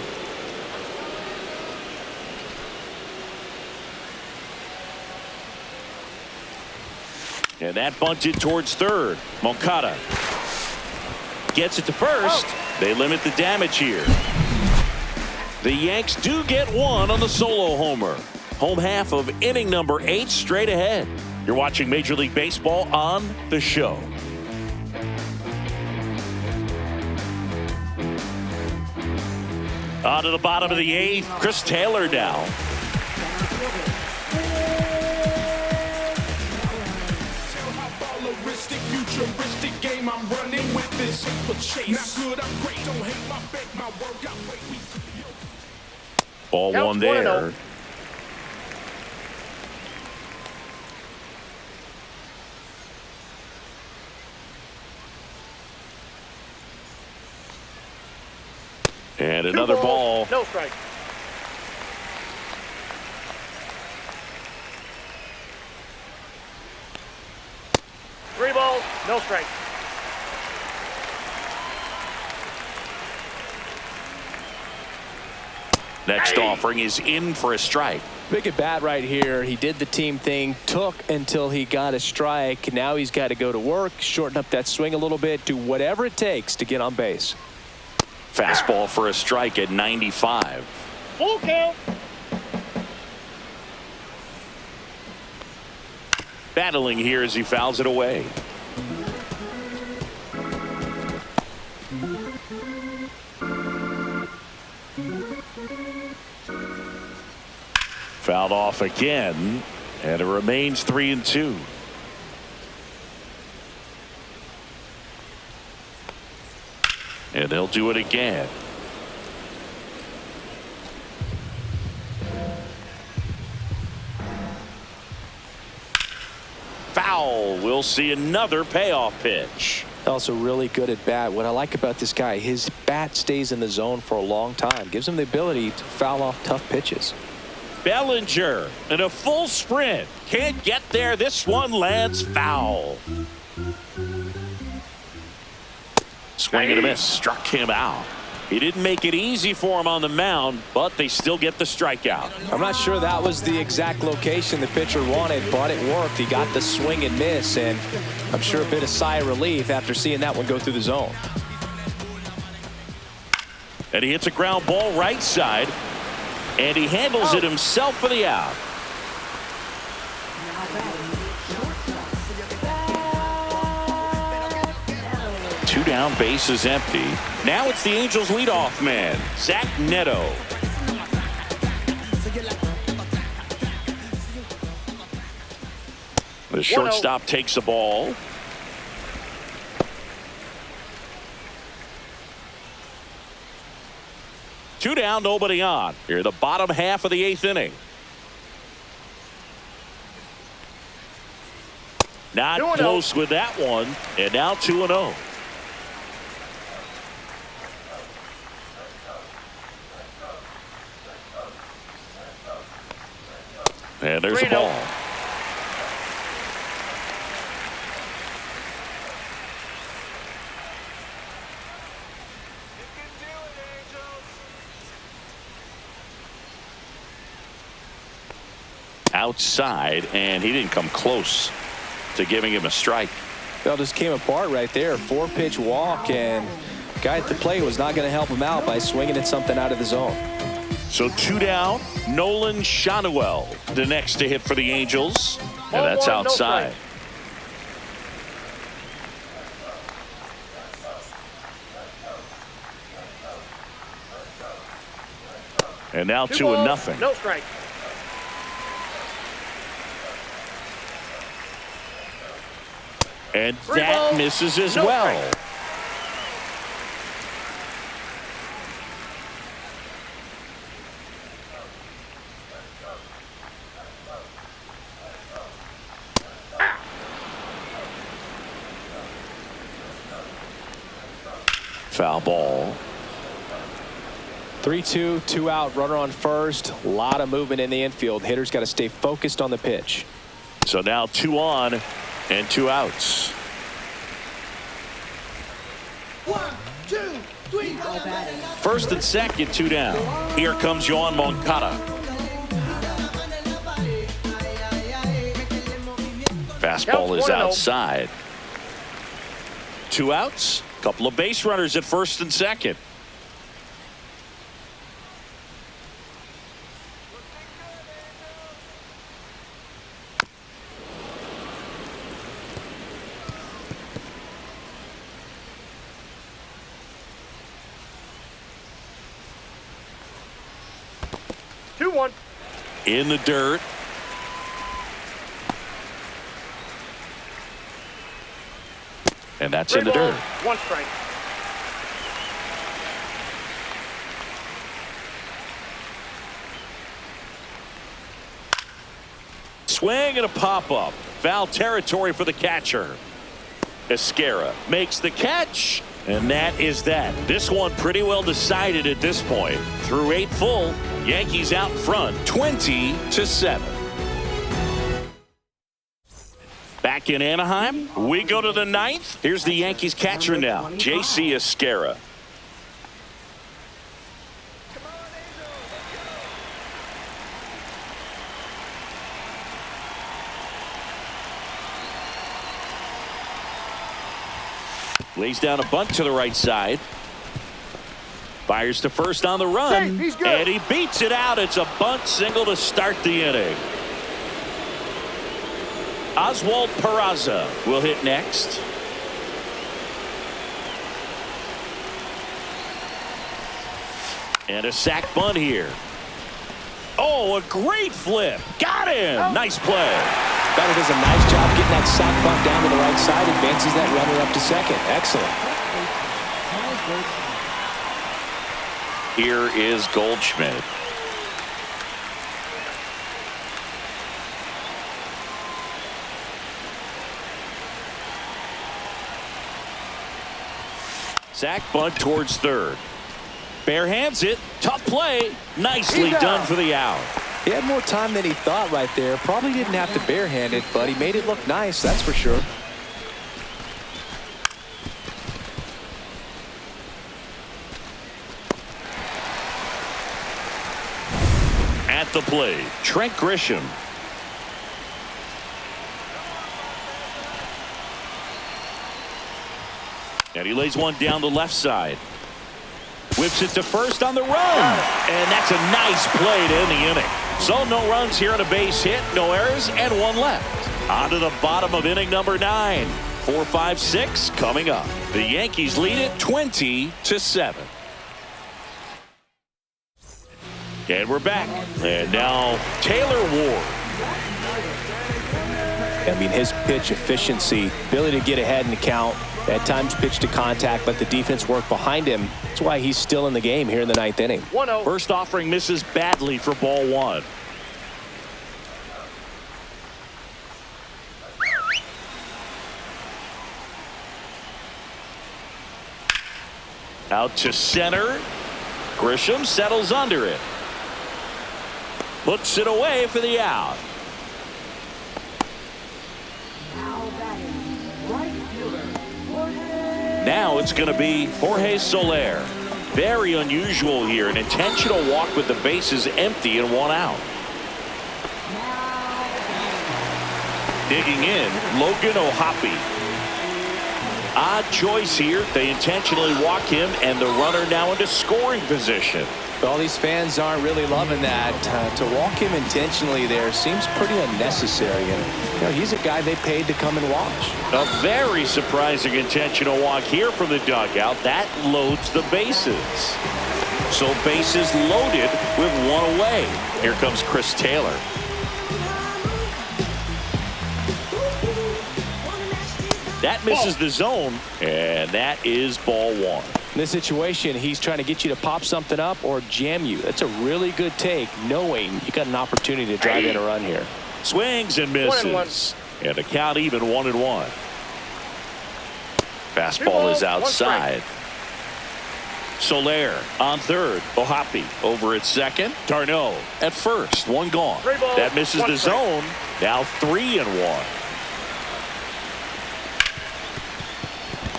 And that bunted towards third. Moncada gets it to first. They limit the damage here. The Yanks do get one on the solo homer. Home half of inning number 8 straight ahead. You're watching Major League Baseball on The Show. On to the bottom of the 8th. Chris Taylor down. Futuristic game I'm running with this chase. Not good, I'm great. Don't hate my bake, my work. I wait. Ball Counts one there. 1-0. And another ball. No strike. Three balls, no strike. Next offering is in for a strike. Big at bat right here. He did the team thing, took until he got a strike. Now he's got to go to work, shorten up that swing a little bit, do whatever it takes to get on base. Fastball for a strike at 95. Full count. Battling here as he fouls it away. Fouled off again, and it remains 3-2. And they'll do it again. Foul. We'll see another payoff pitch. Also really good at bat. What I like about this guy, his bat stays in the zone for a long time. Gives him the ability to foul off tough pitches. Bellinger in a full sprint. Can't get there. This one lands foul. Swing and a miss. Struck him out. He didn't make it easy for him on the mound, but they still get the strikeout. I'm not sure that was the exact location the pitcher wanted, but it worked. He got the swing and miss, and I'm sure a bit of sigh of relief after seeing that one go through the zone. And he hits a ground ball right side, and he handles it himself for the out. Two down, base is empty. Now it's the Angels leadoff man, Zach Neto. The shortstop takes the ball. Two down, nobody on. Here, the bottom half of the 8th inning. Not close with that one, and now 2-0. And there's the ball. Outside, and he didn't come close to giving him a strike. Well, just came apart right there. 4-pitch walk, and guy at the plate was not going to help him out by swinging at something out of the zone. So 2 down. Nolan Shanuel, the next to hit for the Angels, and that's outside. And now 2-0. No strike. And that misses as well. Foul ball. 3-2, 2 out, runner on first. A lot of movement in the infield. Hitters got to stay focused on the pitch. So now 2 on and 2 outs. 1, 2, 3. First and second, 2 down. Here comes Yoan Moncada. Fastball is outside. 2 outs. Couple of base runners at first and second. In the dirt. And that's in the dirt. 1 strike. Swing and a pop-up. Foul territory for the catcher. Esquera makes the catch. And that is that. This one pretty well decided at this point. Through 8 full, Yankees out in front, 20-7. Back in Anaheim, we go to the 9th. Here's the Yankees catcher now, Yusei Esquera. Lays down a bunt to the right side. Fires to first on the run. He's good. And he beats it out. It's a bunt single to start the inning. Oswald Peraza will hit next. And a sac bunt here. Oh, a great flip. Got him. Nice play. Batter does a nice job getting that sac bunt down to the right side. Advances that runner up to second. Excellent. Here is Goldschmidt. Sac bunt towards third. Bare hands it. Tough play. Nicely done for the out. He had more time than he thought right there. Probably didn't have to barehand it, but he made it look nice, that's for sure. At the plate, Trent Grisham. And he lays one down the left side. Whips it to first on the run. And that's a nice play to end the inning. So no runs here on a base hit, no errors, and 1 left. On to the bottom of inning number 9. 4, 5, 6 coming up. The Yankees lead it 20-7. And we're back. And now Taylor Ward. I mean, his pitch efficiency, ability to get ahead in the count, at times pitch to contact, let the defense work behind him. That's why he's still in the game here in the 9th inning. 1-0. First offering misses badly for ball 1. Out to center. Grisham settles under it. Puts it away for the out. Now it's going to be Jorge Soler. Very unusual here. An intentional walk with the bases empty and 1 out. Digging in, Logan O'Hoppe. Odd choice here. They intentionally walk him, and the runner now into scoring position. All these fans aren't really loving that. To walk him intentionally there seems pretty unnecessary. And you know, he's a guy they paid to come and watch. A very surprising intentional walk here from the dugout. That loads the bases. So bases loaded with 1 away. Here comes Chris Taylor. That misses the zone, and that is ball 1. In this situation, he's trying to get you to pop something up or jam you. That's a really good take, knowing you got an opportunity to drive in a run here. Swings and misses. And the count even 1-1. Fastball is outside. Soler on third. Ohapi over at second. Darno at first. One gone. That misses the zone. Now 3-1.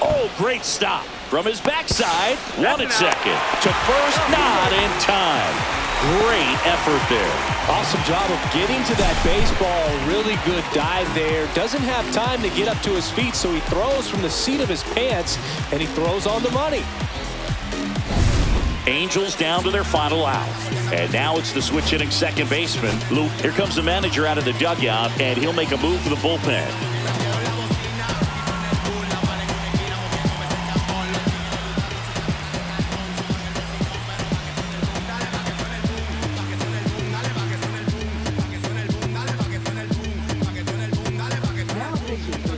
Oh, great stop from his backside. One at second. To first, not in time. Great effort there. Awesome job of getting to that baseball. Really good dive there. Doesn't have time to get up to his feet, so he throws from the seat of his pants, and he throws on the money. Angels down to their final out. And now it's the switch hitting second baseman. Luke, here comes the manager out of the dugout, and he'll make a move for the bullpen.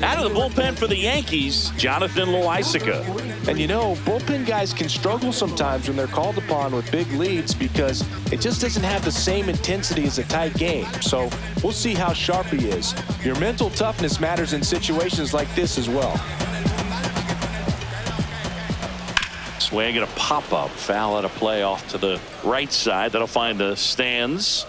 Out of the bullpen for the Yankees, Jonathan Loaisiga. And you know, bullpen guys can struggle sometimes when they're called upon with big leads because it just doesn't have the same intensity as a tight game. So we'll see how sharp he is. Your mental toughness matters in situations like this as well. Swing and a pop-up. Foul out of play off to the right side. That'll find the stands.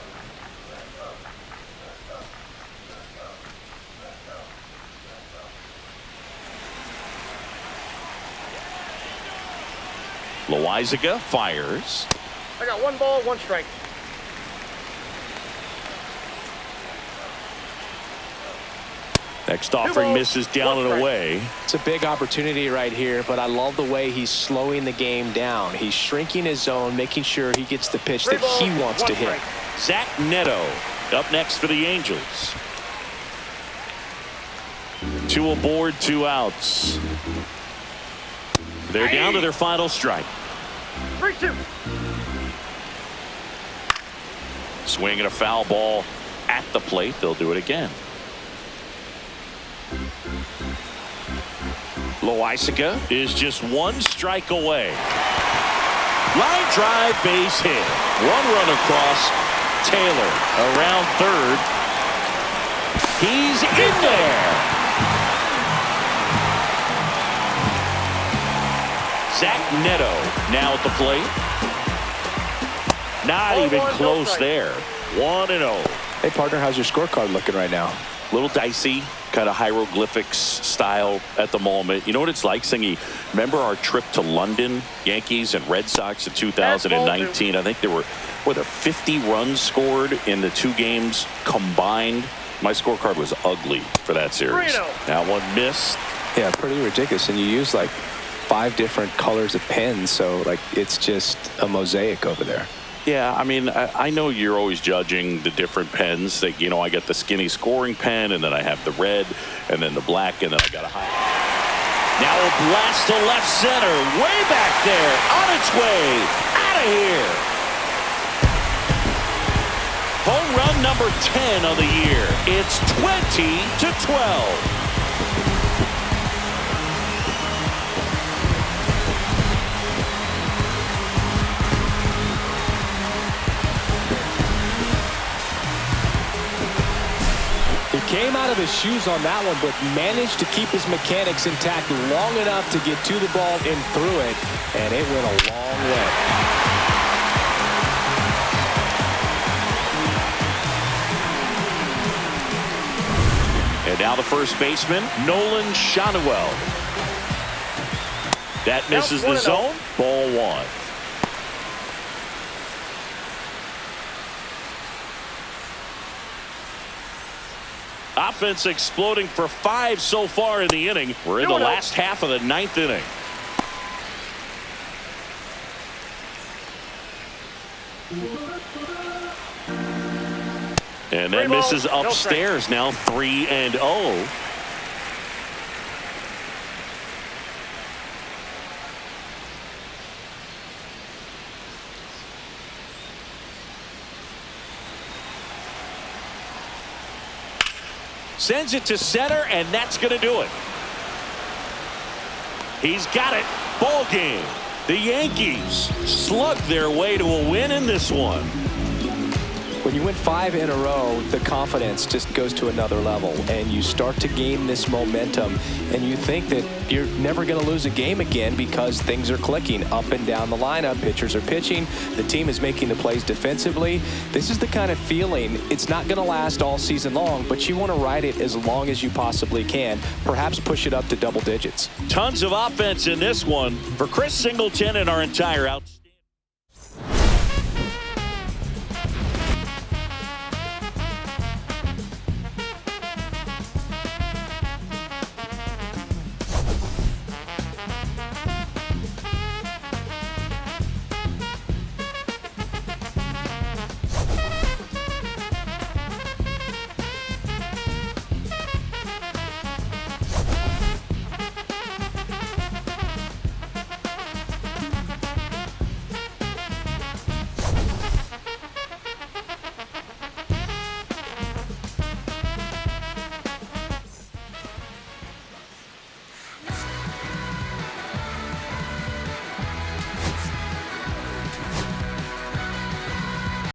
Loaisiga fires. I got 1 ball, 1 strike. Next offering misses down and away. It's a big opportunity right here, but I love the way he's slowing the game down. He's shrinking his zone, making sure he gets the pitch that he wants to hit. Zach Neto up next for the Angels. 2 aboard, 2 outs. They're down to their final strike. 3-2. Swing and a foul ball at the plate. They'll do it again. Loaisiga is just 1 strike away. Line drive, base hit. 1 run across. Taylor around third. He's in there. Zach Neto now at the plate. Not even close there. 1-0. Hey, partner, how's your scorecard looking right now? Little dicey, kind of hieroglyphics style at the moment. You know what it's like, Singy? Remember our trip to London, Yankees and Red Sox in 2019? I think there were 50 runs scored in the 2 games combined. My scorecard was ugly for that series. Now 1 missed. Yeah, pretty ridiculous. And you use like 5 different colors of pens, so like it's just a mosaic over there. Yeah, I mean, I know you're always judging the different pens. That, you know, I got the skinny scoring pen, and then I have the red, and then the black, and then I got a high. Now a blast to left center, way back there, on its way, out of here. Home run number 10 of the year. It's 20-12. Came out of his shoes on that one, but managed to keep his mechanics intact long enough to get to the ball and through it, and it went a long way. And now the first baseman, Nolan Shanuel. That misses the zone. Ball 1. Offense exploding for 5 so far in the inning. We're in the last half of the 9th inning. And then misses upstairs. Now 3-0. Sends it to center, and that's going to do it. He's got it. Ball game. The Yankees slug their way to a win in this one. When you win 5 in a row, the confidence just goes to another level, and you start to gain this momentum, and you think that you're never going to lose a game again because things are clicking up and down the lineup. Pitchers are pitching. The team is making the plays defensively. This is the kind of feeling, it's not going to last all season long, but you want to ride it as long as you possibly can, perhaps push it up to double digits. Tons of offense in this one for Chris Singleton and our entire out.